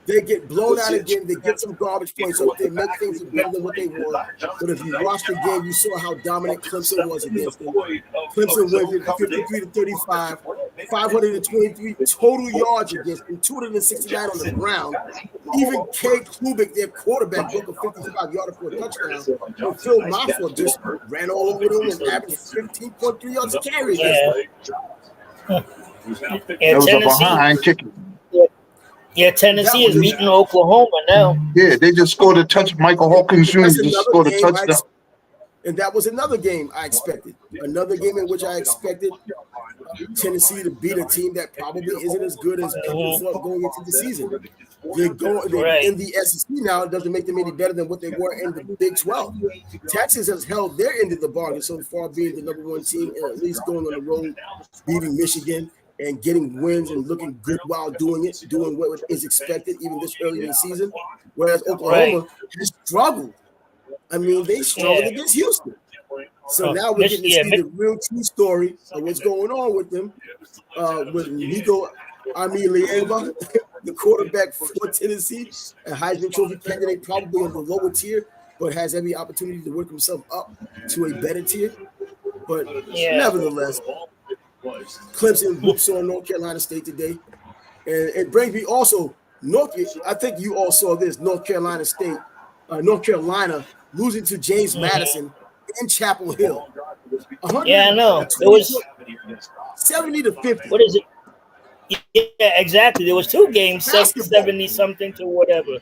They get blown out again. They get some garbage points up there, make things better than what they were. But if you watched the game, you saw how dominant Clemson was against them. Clemson went 53-35, 523 total yards against them, 269 on the ground. Even Cade Klubik, their quarterback, broke a 55-yarder for a touchdown. And Phil Maffa just ran all over them and averaged 15.3 yards a carry. It was a behind kicking. Yeah, Tennessee is beating Oklahoma now. Yeah, they just scored a touch. Michael Hawkins Jr. just scored a touchdown. And that was another game I expected. Another game in which I expected Tennessee to beat a team that probably isn't as good as people thought going into the season. They're in the SEC now. It doesn't make them any better than what they were in the Big 12. Texas has held their end of the bargain so far, being the number one team and at least going on the road, beating Michigan and getting wins and looking good while doing it, doing what is expected even this early in the season. Whereas Oklahoma has struggled. I mean, they struggled against Houston. So now we're getting to see the real true story of what's going on with them. With Nico Amilieva, the quarterback for Tennessee, a Heisman Trophy candidate, probably on the lower tier, but has every opportunity to work himself up to a better tier. But nevertheless, Clemson whoops on North Carolina State today. And it brings me also, I think you all saw this, North Carolina losing to James Madison in Chapel Hill. Yeah, I know. It was 70-50. What is it? Yeah, exactly. There was two games, 70-something to whatever.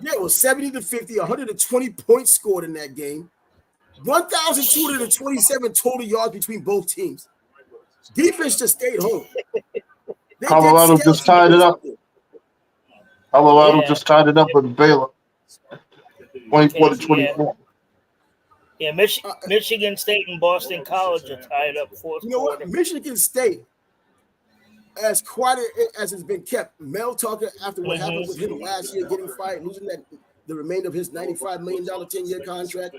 Yeah, it was 70-50, 120 points scored in that game. 1,227 total yards between both teams. Defense just stayed home. Colorado just tied it up. Colorado just tied it up with Baylor. 24-24. Yeah, Michigan State and Boston College are tied up fourth quarter. You know what? Michigan State, as quiet as it's been kept, Mel Tucker, after what happened with him last year, getting fired, losing the remainder of his $95 million 10-year contract,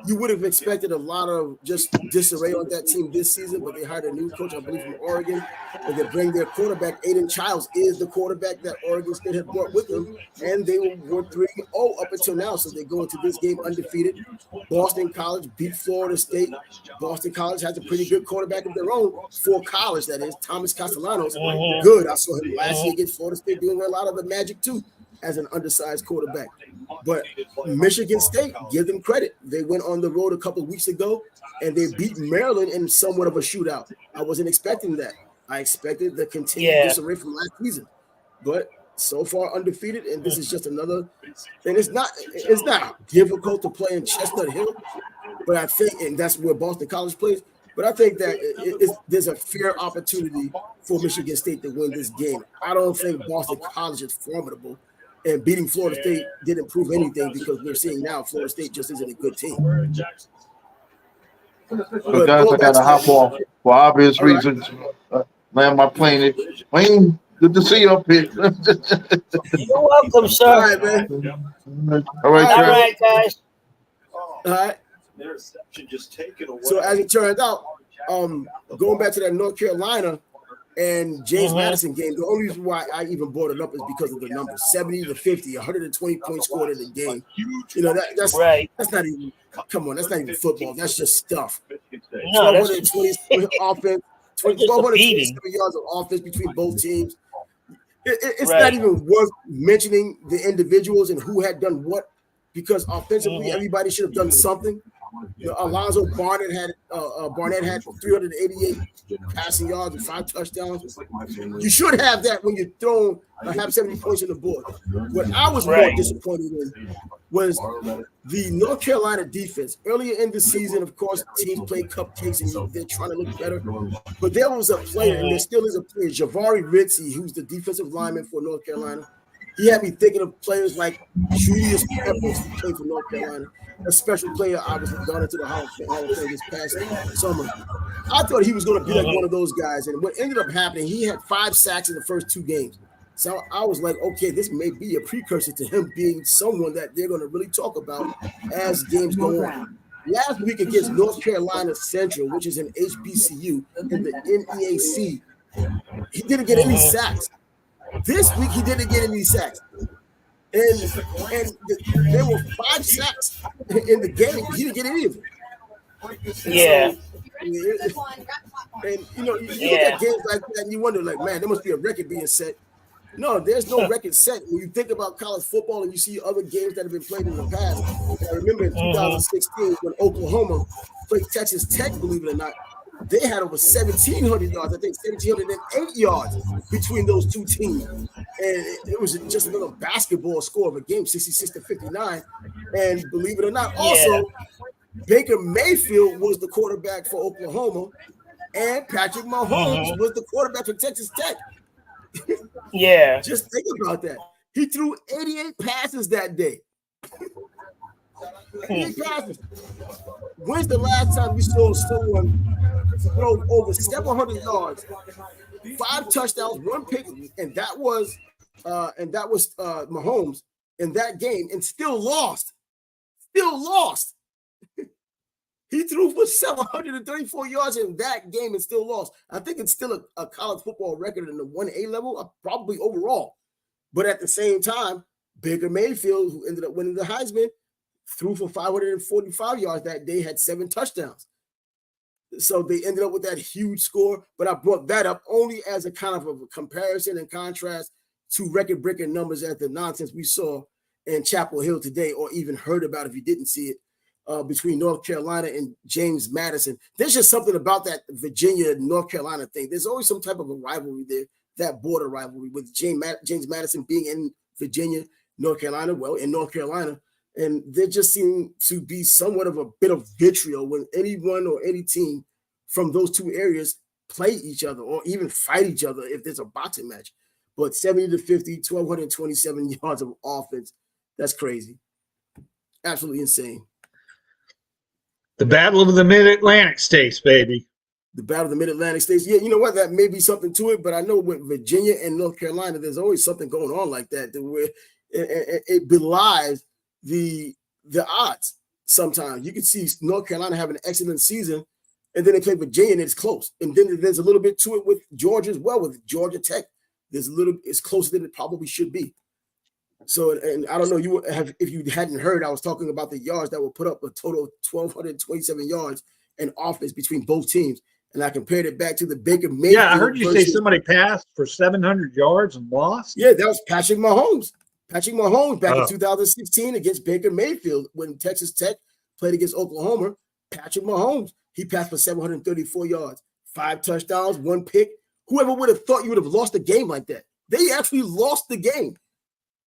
you would have expected a lot of just disarray on that team this season, but they hired a new coach, I believe, from Oregon, and they bring their quarterback. Aiden Childs is the quarterback that Oregon State had brought with them, and they were 3-0 up until now, so they go into this game undefeated. Boston College beat Florida State. Boston College has a pretty good quarterback of their own, for college, that is, Thomas Castellanos. Good. I saw him last year against Florida State doing a lot of the magic, too, as an undersized quarterback. But Michigan State, give them credit. They went on the road a couple of weeks ago, and they beat Maryland in somewhat of a shootout. I wasn't expecting that. I expected the continued disarray from last season. But so far undefeated, and this is just another. And it's not difficult to play in Chestnut Hill, but I think, and that's where Boston College plays, but I think that there's a fair opportunity for Michigan State to win this game. I don't think Boston College is formidable. And beating Florida State didn't prove anything, because we're seeing now Florida State just isn't a good team. So guys, I got to hop off for obvious reasons. Land my plane. Wayne, good to see you up here. You're welcome, sir. All right, man. All right, guys. All right. So as it turned out, going back to that North Carolina and James Madison game, the only reason why I even brought it up is because of the numbers. 70-50, 120 points scored in the game. You know, that's right. That's not even, come on, that's not even football. That's just stuff. No, 120 offense, 1,227 yards of offense between both teams. It's not even worth mentioning the individuals and who had done what, because offensively, everybody should have done something. You know, Alonzo Barnett had 388 passing yards and 5 touchdowns. You should have that when you have 70 points on the board. What I was more disappointed in was the North Carolina defense. Earlier in the season, of course, teams play cupcakes and they're trying to look better. But there was a player, and there still is a player, Javari Ritzy, who's the defensive lineman for North Carolina. He had me thinking of players like Julius Peppers, who played for North Carolina, a special player obviously gone into the Hall of Fame this past summer. I thought he was going to be like one of those guys, and what ended up happening, he had 5 sacks in the first 2 games. So I was like, okay, this may be a precursor to him being someone that they're going to really talk about as games go on. Last week against North Carolina Central, which is an HBCU in the NEAC, he didn't get any sacks. This week, he didn't get any sacks. And there were 5 sacks in the game. He didn't get any of them. Yeah. And you look at games like that and you wonder, like, man, there must be a record being set. No, there's no record set. When you think about college football and you see other games that have been played in the past, I remember in 2016 when Oklahoma played Texas Tech, believe it or not, they had over 1,700 yards, I think 1,708 yards between those two teams. And it was just another basketball score of a game, 66-59. And believe it or not, also, Baker Mayfield was the quarterback for Oklahoma, and Patrick Mahomes was the quarterback for Texas Tech. Yeah. Just think about that. He threw 88 passes that day. 88 passes. When's the last time you saw someone throw over 700 yards, 5 touchdowns, 1 pick, and that was Mahomes in that game, and still lost? Still lost. He threw for 734 yards in that game and still lost. I think it's still a college football record in the 1A level, probably overall. But at the same time, Baker Mayfield, who ended up winning the Heisman, threw for 545 yards that day, had 7 touchdowns. So they ended up with that huge score. But I brought that up only as a kind of a comparison and contrast to record-breaking numbers at the nonsense we saw in Chapel Hill today, or even heard about if you didn't see it. Between North Carolina and James Madison. There's just something about that Virginia-North Carolina thing. There's always some type of a rivalry there, that border rivalry with James Madison being in Virginia, North Carolina, well, in North Carolina. And there just seemed to be somewhat of a bit of vitriol when anyone or any team from those two areas play each other or even fight each other if there's a boxing match. But 70-50, 1,227 yards of offense, that's crazy. Absolutely insane. The Battle of the Mid-Atlantic States, baby. The Battle of the Mid-Atlantic States. Yeah, you know what? That may be something to it, but I know with Virginia and North Carolina, there's always something going on like that where it belies the odds sometimes. You can see North Carolina have an excellent season, and then they play Virginia, and it's close. And then there's a little bit to it with Georgia as well, with Georgia Tech. It's closer than it probably should be. So, and I don't know, if you hadn't heard, I was talking about the yards that were put up, a total of 1,227 yards in offense between both teams. And I compared it back to the Baker Mayfield. Yeah, I heard you say somebody passed for 700 yards and lost. Yeah, that was Patrick Mahomes. Patrick Mahomes back in 2016 against Baker Mayfield when Texas Tech played against Oklahoma. Patrick Mahomes, he passed for 734 yards, 5 touchdowns, 1 pick. Whoever would have thought you would have lost a game like that? They actually lost the game.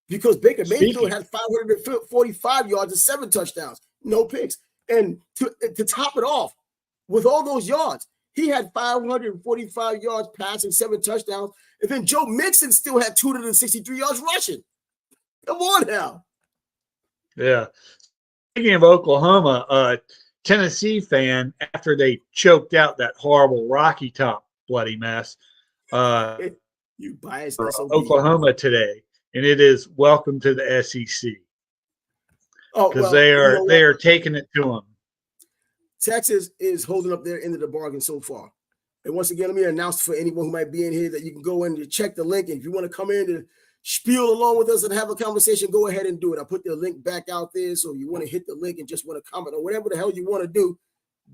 Because Baker Mayfield had 545 yards and 7 touchdowns, no picks. And to top it off, with all those yards, he had 545 yards passing, 7 touchdowns. And then Joe Mixon still had 263 yards rushing. Come on now. Yeah. Speaking of Oklahoma, Tennessee fan, after they choked out that horrible Rocky Top bloody mess, you biased Oklahoma today. And it is welcome to the SEC because they are taking it to them. Texas is holding up their end of the bargain so far. And once again, let me announce for anyone who might be in here that you can go in and check the link. And if you want to come in and spiel along with us and have a conversation, go ahead and do it. I put the link back out there. So if you want to hit the link and just want to comment or whatever the hell you want to do,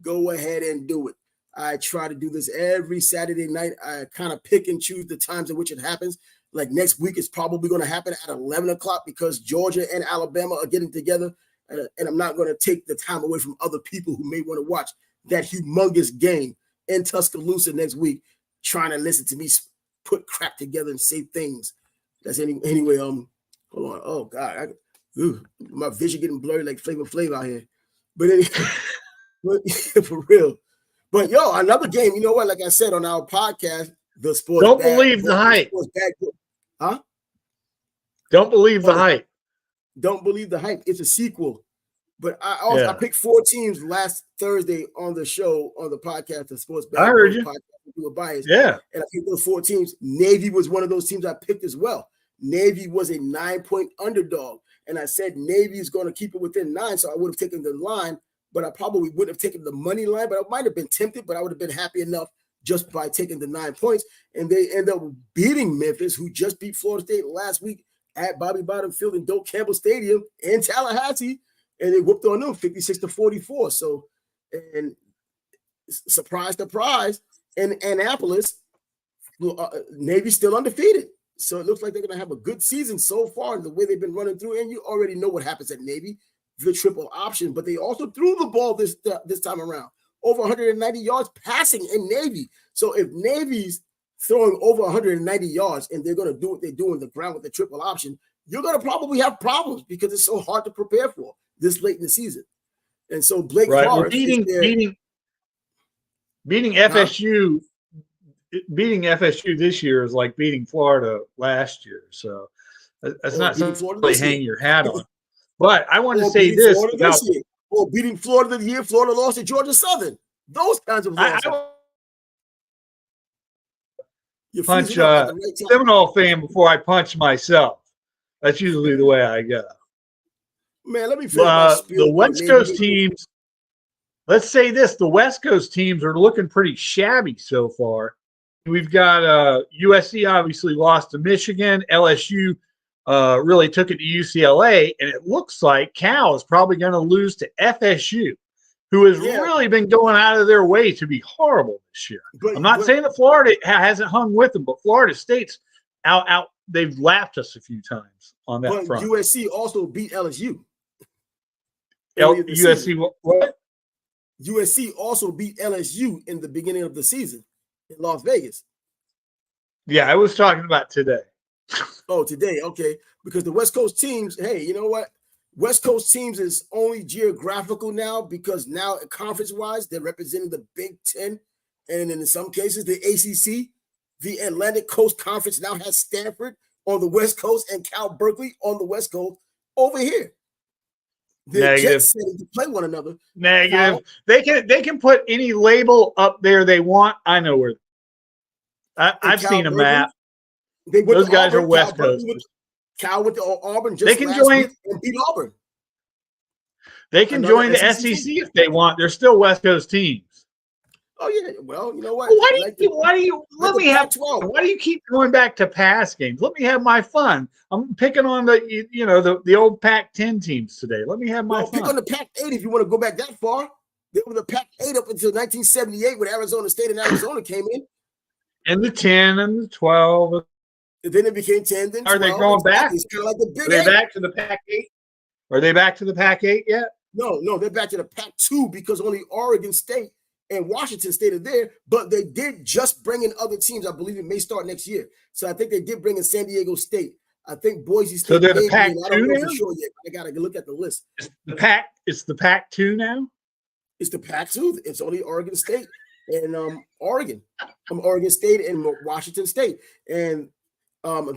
go ahead and do it. I try to do this every Saturday night. I kind of pick and choose the times in which it happens. Like next week, it's probably going to happen at 11 o'clock because Georgia and Alabama are getting together. And I'm not going to take the time away from other people who may want to watch that humongous game in Tuscaloosa next week, trying to listen to me put crap together and say things. That's anyway. Hold on. Oh God, my vision getting blurry like Flavor Flav out here. But anyway, for real. But yo, another game. You know what? Like I said on our podcast, the sports. Don't believe the hype. Huh? Don't believe the hype. Don't believe the hype. It's a sequel. But I picked 4 teams last Thursday on the show, on the podcast, the Sports Bad I heard you. Podcast do a bias. Yeah. And I think those 4 teams, Navy was one of those teams I picked as well. Navy was a 9-point underdog. And I said Navy is going to keep it within 9. So I would have taken the line, but I probably wouldn't have taken the money line, but I might have been tempted, but I would have been happy enough just by taking the 9 points. And they end up beating Memphis, who just beat Florida State last week at Bobby Bottom Field in Doak Campbell Stadium in Tallahassee. And they whooped on them 56-44. So, and surprise, in Annapolis, Navy's still undefeated. So it looks like they're going to have a good season so far in the way they've been running through. And you already know what happens at Navy, the triple option. But they also threw the ball this time around. Over 190 yards passing in Navy. So if Navy's throwing over 190 yards and they're going to do what they do on the ground with the triple option, you're going to probably have problems because it's so hard to prepare for this late in the season. And so Blake Well, beating FSU, beating FSU this year is like beating Florida last year. So that's not something to hang your hat on. But I want to say this about beating Florida the year Florida lost to Georgia Southern. Those kinds of losses. Punch Seminole fan before I punch myself. That's usually the way I go. Man, let me the West Coast teams. Let's say this: the West Coast teams are looking pretty shabby so far. We've got USC obviously lost to Michigan. LSU really took it to UCLA, and it looks like Cal is probably going to lose to FSU, who has really been going out of their way to be horrible this year. I'm not saying that Florida hasn't hung with them, but Florida State's out. They've lapped us a few times on that front. USC also beat LSU. USC what? USC also beat LSU in the beginning of the season in Las Vegas. Yeah, I was talking about today. Oh, today. Okay. Because the West Coast teams, hey, you know what? West Coast teams is only geographical now because now conference-wise, they're representing the Big Ten. And in some cases, the ACC, the Atlantic Coast Conference now has Stanford on the West Coast and Cal Berkeley on the West Coast over here. They're just setting to play one another. Negative. They can put any label up there they want. I know where. I've seen a map. Those guys are West Coast. Cal went to Auburn just they can join and beat Auburn. They can join the SEC if they want. They're still West Coast teams. Oh yeah, well, you know what? Why do you keep going back to pass games? Let me have my fun. I'm picking on the old Pac-10 teams today. Let me have my fun. Pick on the Pac-8 if you want to go back that far. They were the Pac-8 up until 1978 when Arizona State and Arizona came in. And the 10 and the 12. And then it became 10. Then 12. Are they going back? It's kind of like the Big Are they 8. back to the Pac-8? Are they back to the Pac-8 yet? No, they're back to the Pac-2 because only Oregon State and Washington State are there, but they did just bring in other teams. I believe it may start next year. So I think they did bring in San Diego State. I think Boise State. So they're the Pac-2 I don't know now? for sure yet. I got to look at the list. It's the Pac-2 now? It's the Pac-2. It's only Oregon State and Oregon State and Washington State. And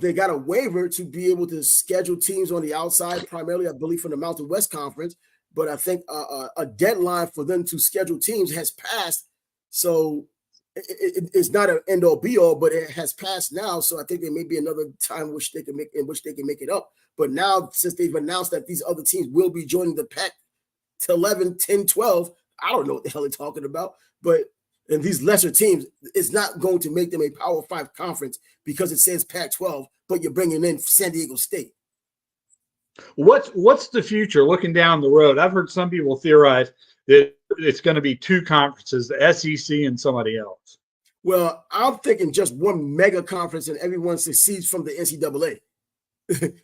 they got a waiver to be able to schedule teams on the outside, primarily, I believe, from the Mountain West Conference. But I think a deadline for them to schedule teams has passed. So it's not an end-all be-all, but it has passed now. So I think there may be another time in which they can make it up. But now, since they've announced that these other teams will be joining the Pac-11, 10, 12, I don't know what the hell they're talking about. But and these lesser teams, it's not going to make them a Power 5 conference because it says Pac-12, but you're bringing in San Diego State. What's the future looking down the road? I've heard some people theorize that it's going to be 2 conferences, the SEC and somebody else. Well, I'm thinking just one mega conference and everyone succeeds from the NCAA.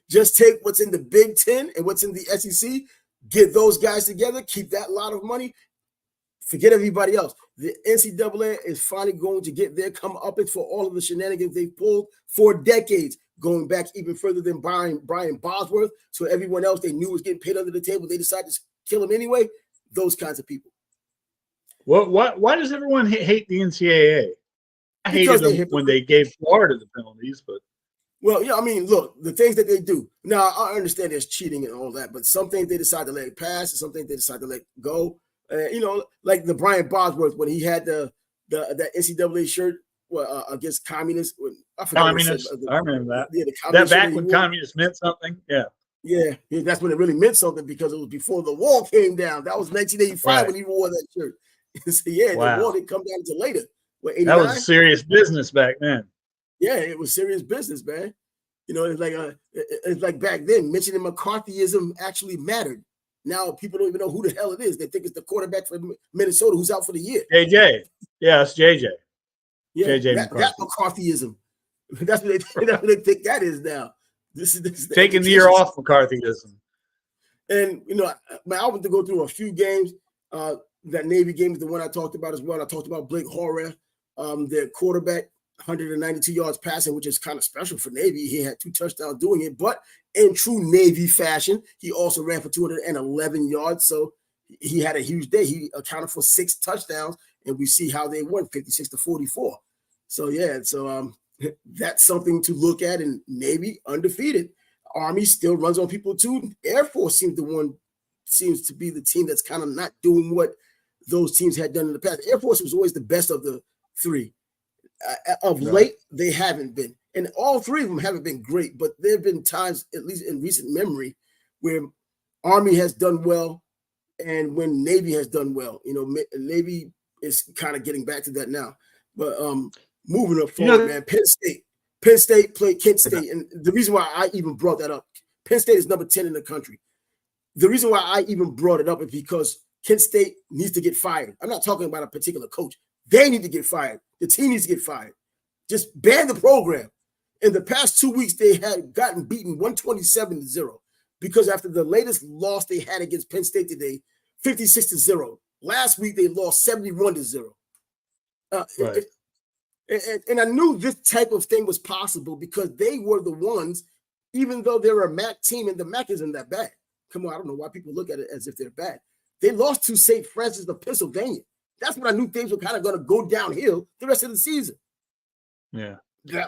Just take what's in the Big Ten and what's in the SEC, get those guys together, keep that lot of money, forget everybody else. The NCAA is finally going to get their comeuppance for all of the shenanigans they've pulled for decades, going back even further than Brian Bosworth. So everyone else they knew was getting paid under the table, they decided to kill him anyway. Those kinds of people. Why does everyone hate the NCAA? I hated them when they gave Florida the penalties, but well, yeah, I mean, look, the things that they do. Now, I understand there's cheating and all that, but some things they decide to let it pass, and some things they decide to let go. Like the Brian Bosworth when he had the the NCAA shirt against communists. I forgot Communists. what it said. I remember that. Yeah, the That communist back shirt when he wore. communists meant something. Yeah. Yeah, that's when it really meant something because it was before the wall came down. That was 1985 Right. when he wore that shirt. So yeah, Wow. the wall didn't come down until later. What, That was 89? serious business back then. Yeah, it was serious business, man. You know, it's like back then, mentioning McCarthyism actually mattered. Now people don't even know who the hell it is. They think it's the quarterback for Minnesota who's out for the year. JJ. Yeah, it's JJ. Yeah, JJ that McCarthyism. That's what they think that is now. This is the Taking the year off McCarthyism. And you know, I went to go through a few games. That Navy game is the one I talked about as well. I talked about Blake Horror, their quarterback, 192 yards passing, which is kind of special for Navy. He had 2 touchdowns doing it, but in true Navy fashion, he also ran for 211 yards. So he had a huge day. He accounted for 6 touchdowns, and we see how they won 56-44. So yeah, so that's something to look at. And Navy undefeated. Army still runs on people too. Air Force seems to be the team that's kind of not doing what those teams had done in the past. Air Force was always the best of the 3. Late, they haven't been. And all 3 of them haven't been great, but there have been times, at least in recent memory, where Army has done well and when Navy has done well. You know, Navy is kind of getting back to that now. But moving up forward, man, Penn State played Kent State. And the reason why I even brought that up, Penn State is number 10 in the country. The reason why I even brought it up is because Kent State needs to get fired. I'm not talking about a particular coach. They need to get fired. The team needs to get fired. Just ban the program. In the past 2 weeks, they had gotten beaten 127-0 because after the latest loss they had against Penn State today, 56-0. Last week, they lost 71-0. Right. And I knew this type of thing was possible because they were the ones, even though they're a MAC team and the MAC isn't that bad. Come on, I don't know why people look at it as if they're bad. They lost to St. Francis of Pennsylvania. That's when I knew things were kind of going to go downhill the rest of the season. Yeah.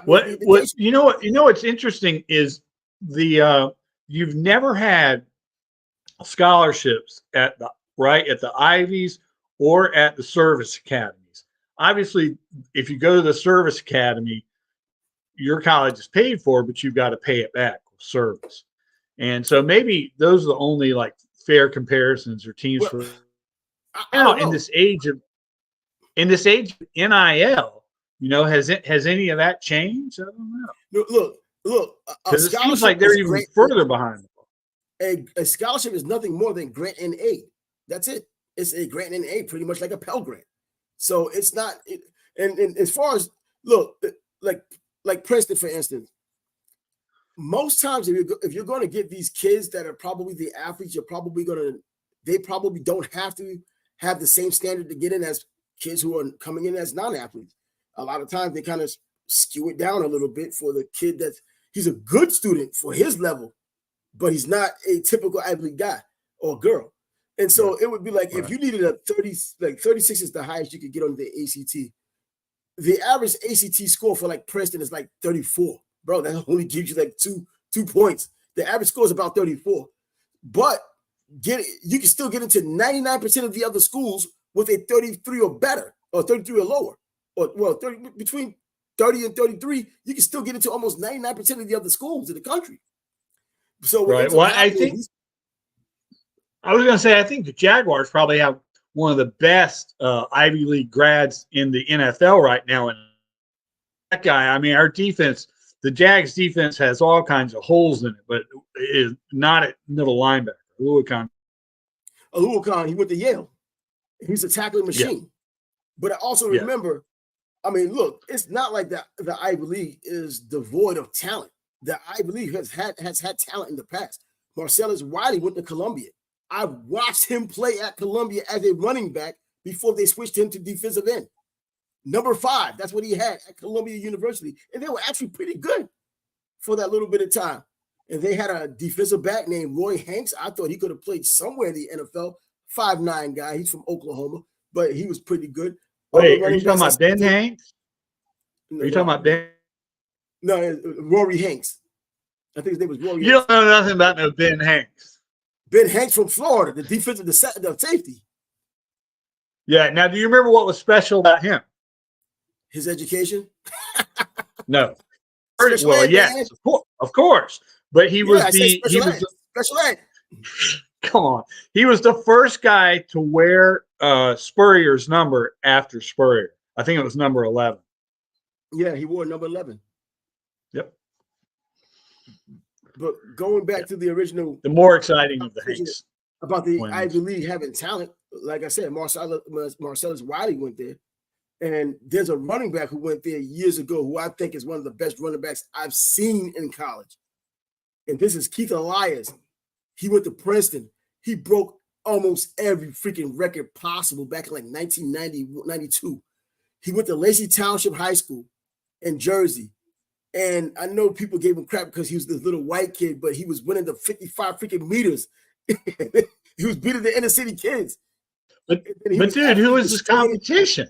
What you know what's interesting is you've never had scholarships at the Ivies or at the service academies. Obviously, if you go to the service academy, your college is paid for, but you've got to pay it back with service. And so maybe those are the only like fair comparisons or teams for now in this age of NIL. You know, has any of that changed? I don't know. Look. Because it seems like they're even further behind. A scholarship is nothing more than grant and aid. That's it. It's a grant and aid, pretty much like a Pell Grant. So it's not. And as far as like Princeton, for instance, most times if you're going to get these kids that are probably the athletes, they probably don't have to have the same standard to get in as kids who are coming in as non-athletes. A lot of times they kind of skew it down a little bit for the kid he's a good student for his level, but he's not a typical Ivy League guy or girl. And so it would be like if you needed a 30, like 36 is the highest you could get on the ACT. The average ACT score for like Princeton is like 34. Bro, that only gives you like two points. The average score is about 34. But you can still get into 99% of the other schools with a 33 or better, or 33 or lower. Or 30, between 30 and 33, you can still get into almost 99% of the other schools in the country. So right. Well, I was going to say, I think the Jaguars probably have one of the best Ivy League grads in the NFL right now. And that guy, I mean, our defense, the Jags defense has all kinds of holes in it, but it is not at middle linebacker. Oluokun, he went to Yale. He's a tackling machine. Yeah. But I also remember, I mean, look, it's not like the Ivy League is devoid of talent. The Ivy League has had talent in the past. Marcellus Wiley went to Columbia. I watched him play at Columbia as a running back before they switched him to defensive end. Number 5, that's what he had at Columbia University. And they were actually pretty good for that little bit of time. And they had a defensive back named Roy Hanks. I thought he could have played somewhere in the NFL. 5'9" guy. He's from Oklahoma, but he was pretty good. Wait, are you talking about Ben Hanks? Are you talking about Ben? No, Rory Hanks. I think his name was Rory. You don't know nothing about no Ben Hanks. Ben Hanks from Florida, the defensive, the safety. Yeah. Now, do you remember what was special about him? His education? No. Special Well, ed, yes, man. of course. But he was I said he was special ed. come on. He was the first guy to wear Spurrier's number after Spurrier. I think it was number 11. Yeah, he wore number 11. Yep. But going back to the original, The more exciting of the Hanks. about the wins. Ivy League having talent, like I said, Marcellus Wiley went there. And there's a running back who went there years ago who I think is one of the best running backs I've seen in college. And this is Keith Elias. He went to Princeton. He broke almost every freaking record possible back in like 1990, 92. He went to Lacey Township High School in Jersey. And I know people gave him crap because he was this little white kid, but he was winning the 55 freaking meters. He was beating the inner city kids. But dude, who was his competition?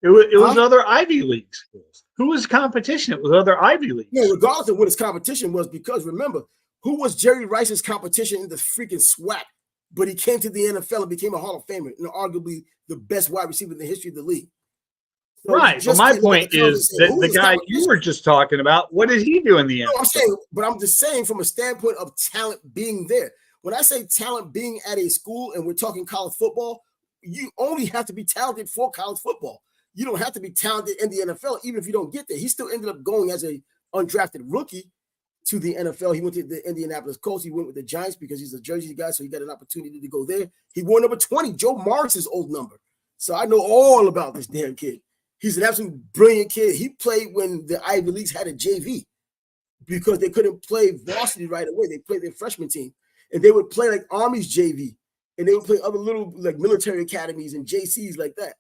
It was other Ivy League schools. Who was competition? It was other Ivy Leagues. Yeah, regardless of what his competition was, because remember, who was Jerry Rice's competition in the freaking SWAC? But he came to the NFL and became a Hall of Famer and arguably the best wide receiver in the history of the league. So right. But my point is that the guy you were just talking about, what did he do in the NFL? I'm just saying from a standpoint of talent being there. When I say talent being at a school and we're talking college football, you only have to be talented for college football. You don't have to be talented in the NFL, even if you don't get there. He still ended up going as a undrafted rookie to the NFL. He went to the Indianapolis Colts. He went with the Giants because he's a Jersey guy, so he got an opportunity to go there. He wore number 20, Joe Morris's old number. So I know all about this damn kid. He's an absolute brilliant kid. He played when the Ivy Leagues had a JV because they couldn't play varsity right away. They played their freshman team, and they would play like Army's JV, and they would play other little like military academies and JCs like that.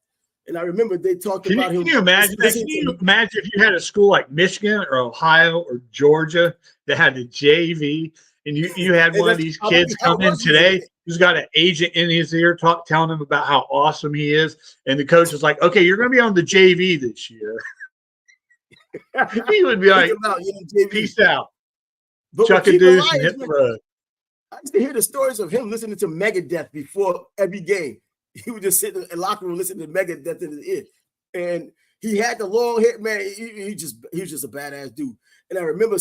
And I remember they talked about him. Can you imagine that? Can you imagine if you had a school like Michigan or Ohio or Georgia that had a JV and you had one of these kids come in today who's got an agent in his ear telling him about how awesome he is. And the coach is like, okay, you're going to be on the JV this year. He would be like, peace out. Chuck a deuce and hit the road. I used to hear the stories of him listening to Megadeth before every game. He would just sit in the locker room listening to Megadeth in his ear. And he had the long hair, man. He was just a badass dude. And I remember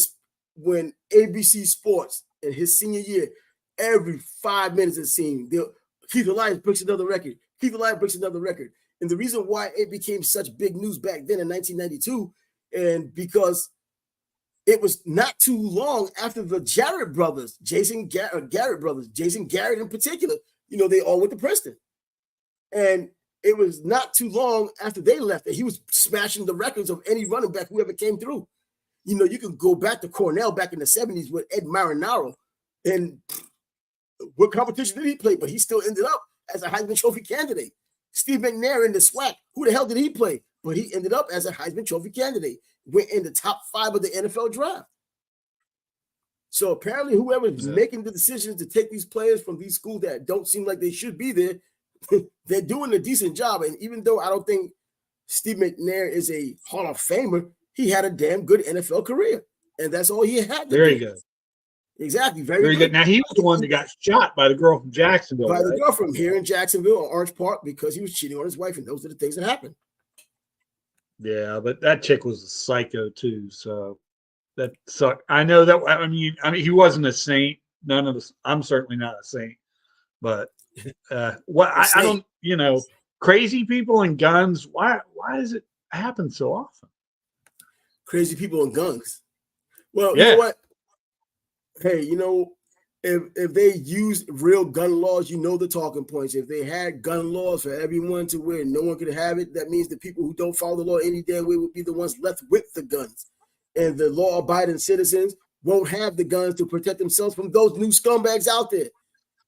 when ABC Sports in his senior year, every 5 minutes it seemed, Keith Elias breaks another record. Keith Elias breaks another record. And the reason why it became such big news back then in 1992, and because it was not too long after the Jarrett brothers, Garrett brothers, Jason Garrett in particular, they all went to Princeton. And it was not too long after they left that he was smashing the records of any running back who ever came through. You can go back to Cornell back in the 70s with Ed Marinaro. And what competition did he play? But he still ended up as a Heisman Trophy candidate. Steve McNair in the SWAC. Who the hell did he play? But he ended up as a Heisman Trophy candidate. Went in the top 5 of the NFL draft. So apparently whoever's making the decisions to take these players from these schools that don't seem like they should be there, they're doing a decent job. And even though I don't think Steve McNair is a Hall of Famer, he had a damn good NFL career. And that's all he had. Very good. Exactly. Very good. Now, he was the one that got shot by the girl from Jacksonville. By the girl from here in Jacksonville on Orange Park because he was cheating on his wife. And those are the things that happened. Yeah, but that chick was a psycho too. So that sucked. I know that. I mean, he wasn't a saint. None of us. I'm certainly not a saint. But what I don't, crazy people and guns. Why does it happen so often? Crazy people and guns. Well, you know what? Hey, if they use real gun laws, the talking points. If they had gun laws for everyone to where no one could have it, that means the people who don't follow the law any damn way would be the ones left with the guns. And the law-abiding citizens won't have the guns to protect themselves from those new scumbags out there.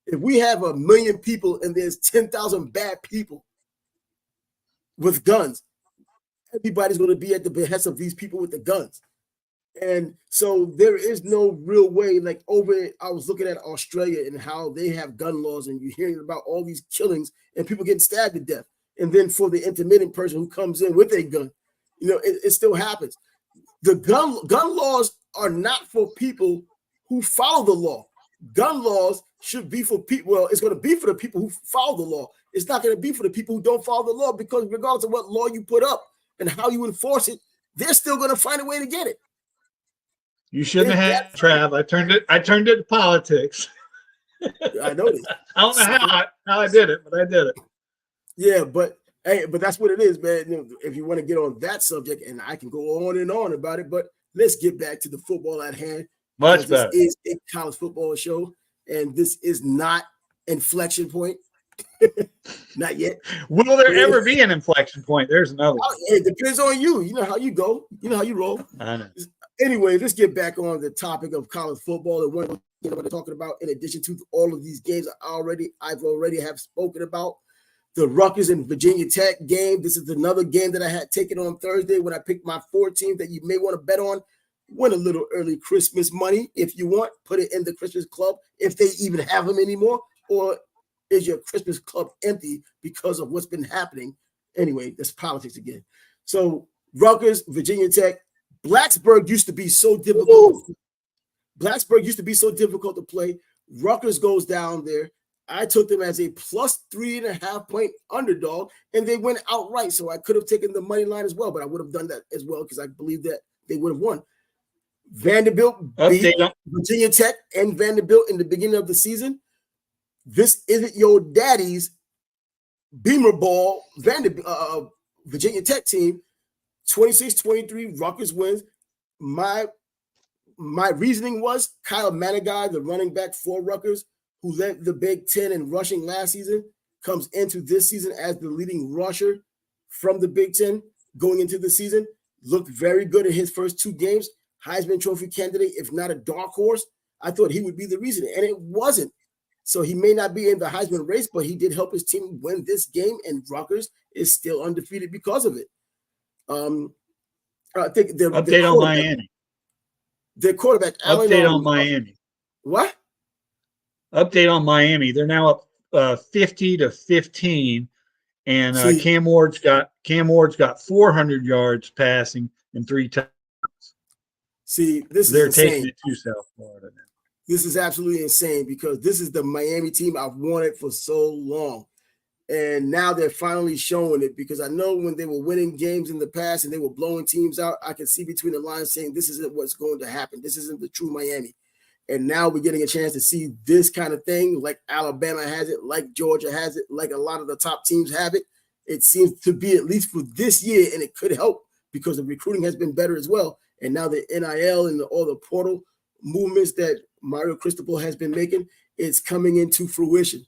If we have 1 million people and there's 10,000 bad people with guns, everybody's going to be at the behest of these people with the guns. And so there is no real way, like I was looking at Australia and how they have gun laws, and you're hearing about all these killings and people getting stabbed to death. And then for the intermittent person who comes in with a gun, it still happens. The gun laws are not for people who follow the law. Gun laws should be for people. Well, it's going to be for the people who follow the law. It's not going to be for the people who don't follow the law, because regardless of what law you put up, and how you enforce it, they're still going to find a way to get it. You shouldn't have had Trav. I turned it to politics. I noticed. I don't know how I did it, but I did it. Yeah, but hey, but that's what it is, man. You know, if you want to get on that subject, and I can go on and on about it, but let's get back to the football at hand. Much better. This is a college football show, and this is not inflection point. Not yet. Will there ever be an inflection point? There's another one. It depends on you. You know how you go. You know how you roll. I know. Anyway, let's get back on the topic of college football and what we're talking about. In addition to all of these games, I've already have spoken about the Rutgers and Virginia Tech game. This is another game that I had taken on Thursday when I picked my 4 teams that you may want to bet on. Win a little early Christmas money if you want. Put it in the Christmas club if they even have them anymore, or is your Christmas club empty because of what's been happening? Anyway, that's politics again. So Rutgers, Virginia Tech, Blacksburg used to be so difficult. Blacksburg used to be so difficult to play. Rutgers goes down there. I took them as a plus 3.5 point underdog, and they went outright. So I could have taken the money line as well, but I would have done that as well because I believe that they would have won. Vanderbilt beat Virginia Tech and Vanderbilt in the beginning of the season. This isn't your daddy's Beamer Ball Virginia Tech team. 26-23, Rutgers wins. My reasoning was Kyle Manigai, the running back for Rutgers, who led the Big Ten in rushing last season, comes into this season as the leading rusher from the Big Ten going into the season. Looked very good in his first 2 games. Heisman Trophy candidate, if not a dark horse. I thought he would be the reason, and it wasn't. So he may not be in the Heisman race, but he did help his team win this game, and Rutgers is still undefeated because of it. I think update on Miami. Their quarterback, update on Miami. What? Update on Miami. They're now up 50-15, and Cam Ward's got 400 yards passing and 3 touchdowns. See, they're taking it to South Florida now. This is absolutely insane because this is the Miami team I've wanted for so long. And now they're finally showing it because I know when they were winning games in the past and they were blowing teams out, I could see between the lines saying this isn't what's going to happen. This isn't the true Miami. And now we're getting a chance to see this kind of thing like Alabama has it, like Georgia has it, like a lot of the top teams have it. It seems to be at least for this year, and it could help because the recruiting has been better as well. And now the NIL and all the portal movements that Mario Cristobal has been making, it's coming into fruition.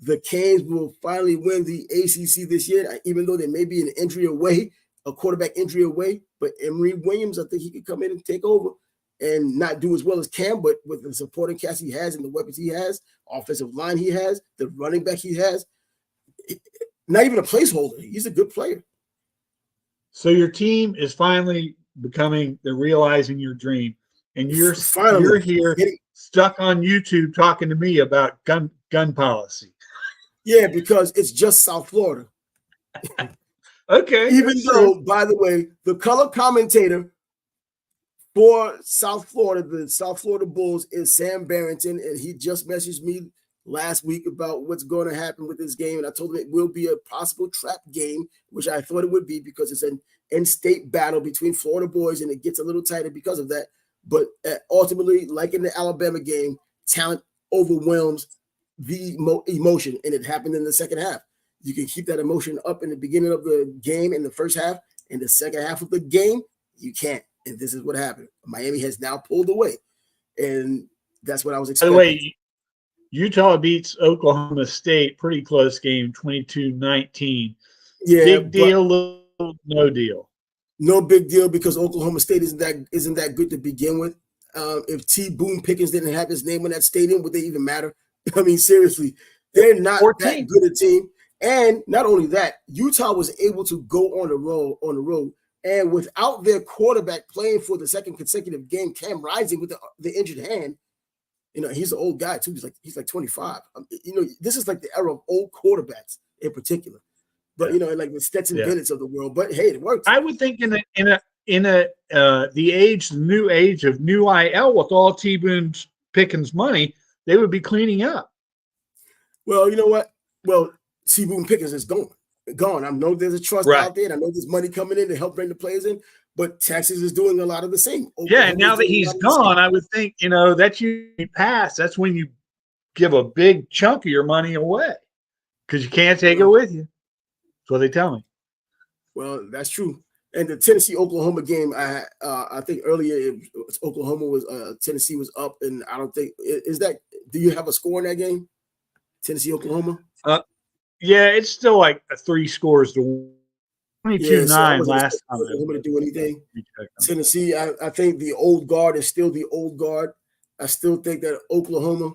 The Canes will finally win the ACC this year, even though they may be an injury away, a quarterback injury away. But Emory Williams, I think he could come in and take over and not do as well as Cam, but with the supporting cast he has and the weapons he has, offensive line he has, the running back he has, not even a placeholder. He's a good player. So your team is finally they're realizing your dream. And you're here stuck on YouTube talking to me about gun policy. Yeah, because it's just South Florida. Okay. Even though, by the way, the color commentator for South Florida, the South Florida Bulls, is Sam Barrington, and he just messaged me last week about what's going to happen with this game. And I told him it will be a possible trap game, which I thought it would be because it's an in-state battle between Florida boys, and it gets a little tighter because of that. But ultimately, like in the Alabama game, talent overwhelms the emotion, and it happened in the second half. You can keep that emotion up in the beginning of the game in the first half. In the second half of the game, you can't. And this is what happened. Miami has now pulled away, and that's what I was expecting. By the way, Utah beats Oklahoma State, pretty close game, 22-19. Yeah, big deal, no deal. No big deal because Oklahoma State isn't that good to begin with. If T. Boone Pickens didn't have his name on that stadium, would they even matter? I mean, seriously, they're not 14. that good a team. And not only that, Utah was able to go on the road, and without their quarterback playing for the second consecutive game, Cam Rising with the injured hand, you know, he's an old guy too. He's like 25. You know, this is like the era of old quarterbacks in particular. But you know, like the Stetson Bennett's of the world. But hey, it works. I would think the new age of new IL with all T. Boone Pickens money, they would be cleaning up. Well, you know what? Well, T. Boone Pickens is gone. gone. I know there's a trust Right. out there, and I know there's money coming in to help bring the players in, but Texas is doing a lot of the same. Yeah, and now that he's gone, I would think, that you pass. That's when you give a big chunk of your money away because you can't take it with you. That's what they tell me. Well, that's true. And the Tennessee-Oklahoma game, I think earlier Oklahoma was Tennessee was up, and I don't think is that. Do you have a score in that game? Tennessee-Oklahoma. Yeah, it's still like 3 scores to 22-9 last time. Oklahoma to do anything. Tennessee, I think the old guard is still the old guard. I still think that Oklahoma,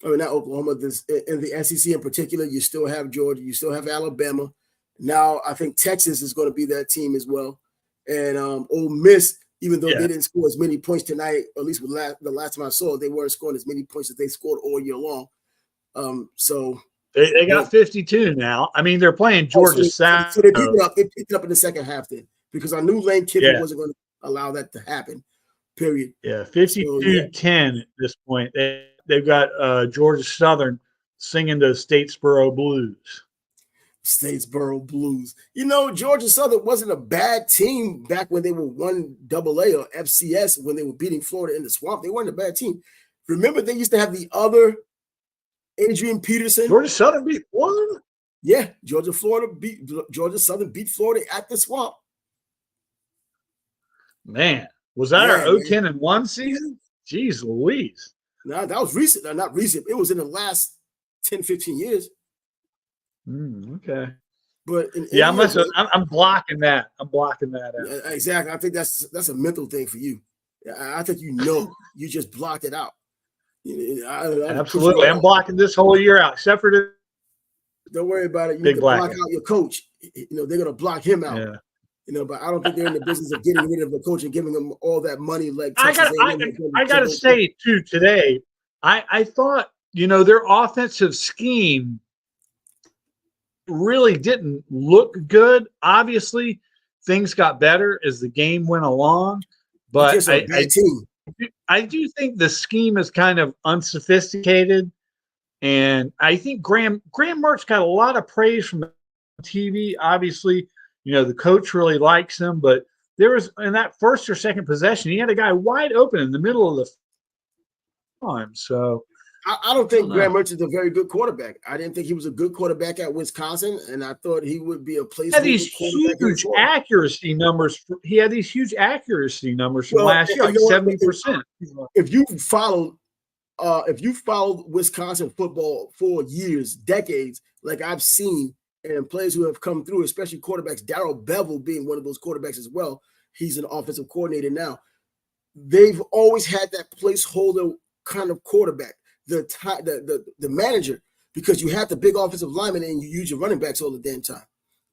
not Oklahoma, in the SEC in particular, you still have Georgia, you still have Alabama. Now I think Texas is going to be that team as well. And Ole Miss, even though they didn't score as many points tonight, at least with the last time I saw it, they weren't scoring as many points as they scored all year long. So they got 52 now. I mean, they're playing Georgia South. So they picked it up in the second half then, because I knew Lane Kiffin wasn't going to allow that to happen, period. Yeah, 52-10 at this point. They've got Georgia Southern singing the Statesboro Blues. Statesboro Blues. Georgia Southern wasn't a bad team back when they were 1AA or FCS when they were beating Florida in the Swamp. They weren't a bad team. Remember, they used to have the other Adrian Peterson. Georgia Southern beat Florida? Yeah, Georgia Southern beat Florida at the Swamp. Man, was that our 0-10-1 season? Jeez Louise. No, that was recent. Not recent. It was in the last 10, 15 years. Okay. But I'm blocking that. I'm blocking that out. Exactly. I think that's a mental thing for you. I think you just blocked it out. Absolutely. I'm blocking this whole year out, except for the. Don't worry about it. You need to block out your coach. They're going to block him out. Yeah. But I don't think they're in the business of getting rid of the coach and giving them all that money. Like I got to say too today, I thought their offensive scheme really didn't look good. Obviously, things got better as the game went along, but I do think the scheme is kind of unsophisticated, and I think Graham Mertz got a lot of praise from TV. Obviously, the coach really likes him, but there was in that first or second possession, he had a guy wide open in the middle of the time. So I don't think Graham Mertz is a very good quarterback. I didn't think he was a good quarterback at Wisconsin, and I thought he would be a place. He had these huge accuracy numbers. He had these huge accuracy numbers from last year, like 70%. If you followed Wisconsin football for years, decades, like I've seen, and players who have come through, especially quarterbacks, Darrell Bevel being one of those quarterbacks as well. He's an offensive coordinator now. They've always had that placeholder kind of quarterback. The manager, because you have the big offensive lineman and you use your running backs all the damn time.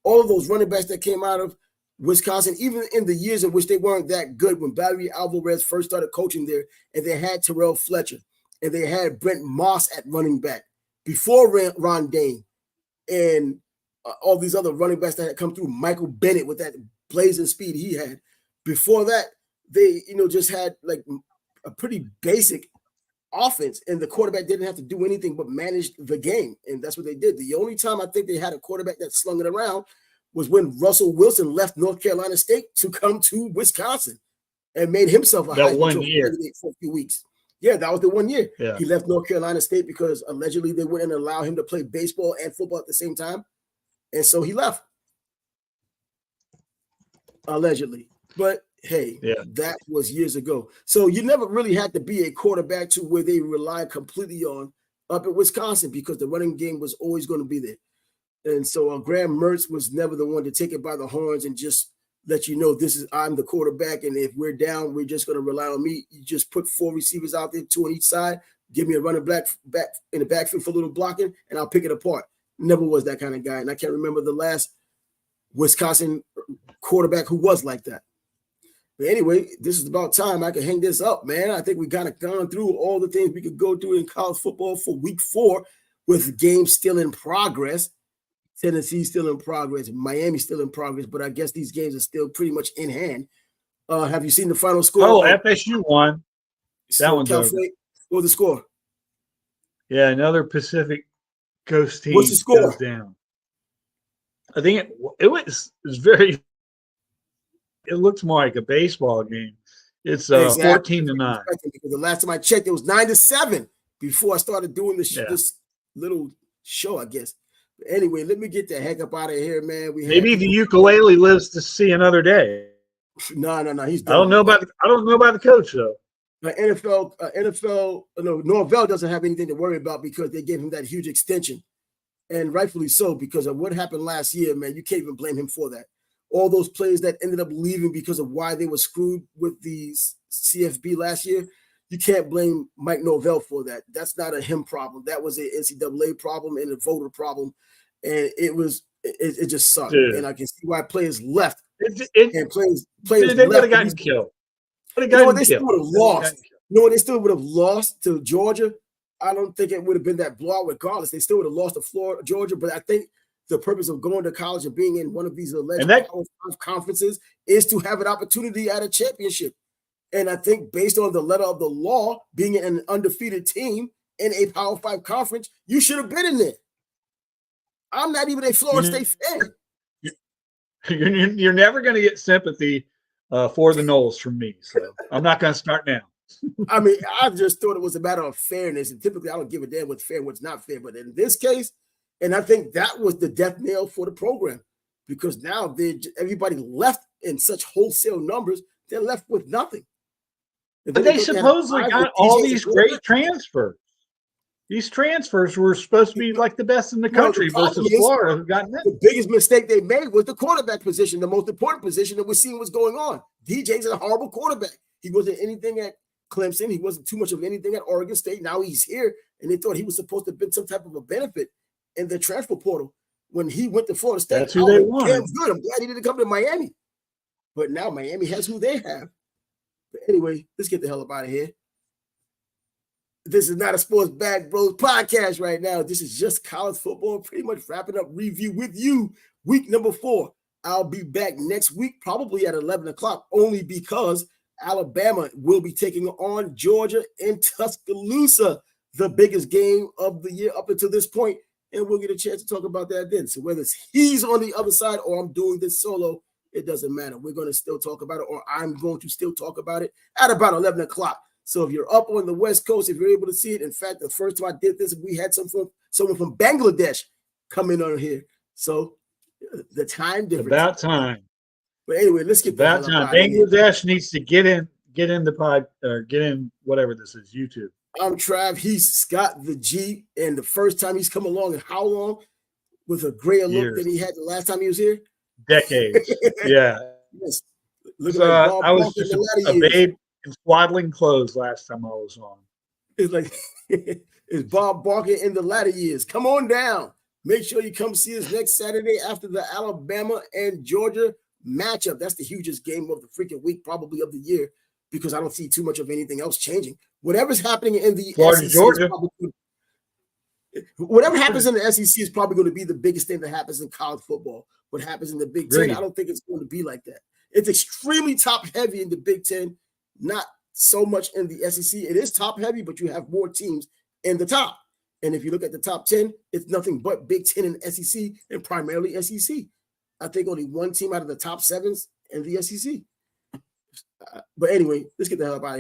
All of those running backs that came out of Wisconsin, even in the years in which they weren't that good, when Barry Alvarez first started coaching there, and they had Terrell Fletcher, and they had Brent Moss at running back before Ron Dane, and all these other running backs that had come through, Michael Bennett with that blazing speed he had. Before that, they just had like a pretty basic offense, and the quarterback didn't have to do anything but manage the game, and that's what they did. The only time I think they had a quarterback that slung it around was when Russell Wilson left North Carolina State to come to Wisconsin and made himself a Heisman Trophy candidate for a few weeks. Yeah, that was the 1 year. Yeah. He left North Carolina State because allegedly they wouldn't allow him to play baseball and football at the same time, and so he left. Allegedly, but hey, that was years ago. So you never really had to be a quarterback to where they relied completely on up at Wisconsin, because the running game was always going to be there. And so Graham Mertz was never the one to take it by the horns and just let I'm the quarterback, and if we're down, we're just going to rely on me. You just put 4 receivers out there, 2 on each side, give me a running back in the backfield for a little blocking, and I'll pick it apart. Never was that kind of guy, and I can't remember the last Wisconsin quarterback who was like that. But anyway, this is about time I can hang this up, man. I think we kind of gone through all the things we could go through in college football for week 4, with games still in progress. Tennessee still in progress, Miami still in progress, but I guess these games are still pretty much in hand. Have you seen the final score? Oh, FSU won. That one's over. What was the score? Yeah, another Pacific Coast team. What's the score? Goes down. I think it was very. It looks more like a baseball game. It's 14-9. Because the last time I checked, it was 9-7 before I started doing this little show, I guess. But anyway, let me get the heck up out of here, man. Maybe the ukulele lives to see another day. No, he's done. I don't know about the coach though. Norvell doesn't have anything to worry about because they gave him that huge extension, and rightfully so because of what happened last year. Man, you can't even blame him for that. All those players that ended up leaving because of why they were screwed with the CFB last year, you can't blame Mike Norvell for that. That's not a him problem. That was an NCAA problem and a voter problem, and it just sucked. Dude. And I can see why players left. And players they would have gotten killed. They still would have lost. They still would have lost to Georgia. I don't think it would have been that blowout regardless. They still would have lost to Georgia, but I think the purpose of going to college and being in one of these alleged conferences is to have an opportunity at a championship. And I think based on the letter of the law, being an undefeated team in a Power 5 conference, you should have been in there. I'm not even a Florida State fan. You're never going to get sympathy for the Noles from me, so I'm not going to start now. I mean, I just thought it was a matter of fairness, and typically I don't give a damn what's fair and what's not fair, but in this case, and I think that was the death nail for the program because now everybody left in such wholesale numbers, they're left with nothing. But they supposedly got all these great transfers. These transfers were supposed to be like the best in the country versus Florida, who got the biggest mistake they made was the quarterback position, the most important position that we're seeing what's going on. DJ's a horrible quarterback. He wasn't anything at Clemson. He wasn't too much of anything at Oregon State. Now he's here, and they thought he was supposed to have been some type of a benefit in the transfer portal when he went to Florida State. That's who they wanted. Good. I'm glad he didn't come to Miami. But now Miami has who they have. But anyway, let's get the hell up out of here. This is not a Sports Bag Bros podcast right now. This is just college football, pretty much wrapping up review with you. Week number 4. I'll be back next week, probably at 11 o'clock, only because Alabama will be taking on Georgia in Tuscaloosa, the biggest game of the year up until this point. And we'll get a chance to talk about that then. So whether he's on the other side or I'm doing this solo, it doesn't matter. We're going to still talk about it, or I'm going to still talk about it at about 11 o'clock. So if you're up on the West Coast, if you're able to see it, in fact, the first time I did this, we had someone from Bangladesh come in on here. So the time difference. About time. But anyway, let's get about time. Bangladesh needs to get in the pod or get in whatever this is, YouTube. I'm Trav. He's Scott the G, and the first time he's come along in how long? With a grayer look than he had the last time he was here? Decades. Yeah. Yes. I was just a babe in swaddling clothes last time I was on. It's like it's Bob Barker in the latter years. Come on down. Make sure you come see us next Saturday after the Alabama and Georgia matchup. That's the hugest game of the freaking week, probably of the year, because I don't see too much of anything else changing. Whatever's happening in the Florida, SEC, Georgia. Whatever happens in the SEC is probably going to be the biggest thing that happens in college football. What happens in the Big Ten, I don't think it's going to be like that. It's extremely top heavy in the Big Ten, not so much in the SEC. It is top heavy, but you have more teams in the top. And if you look at the top 10, it's nothing but Big Ten and SEC, and primarily SEC. I think only one team out of the top 7s in the SEC. But anyway, let's get the hell out of here.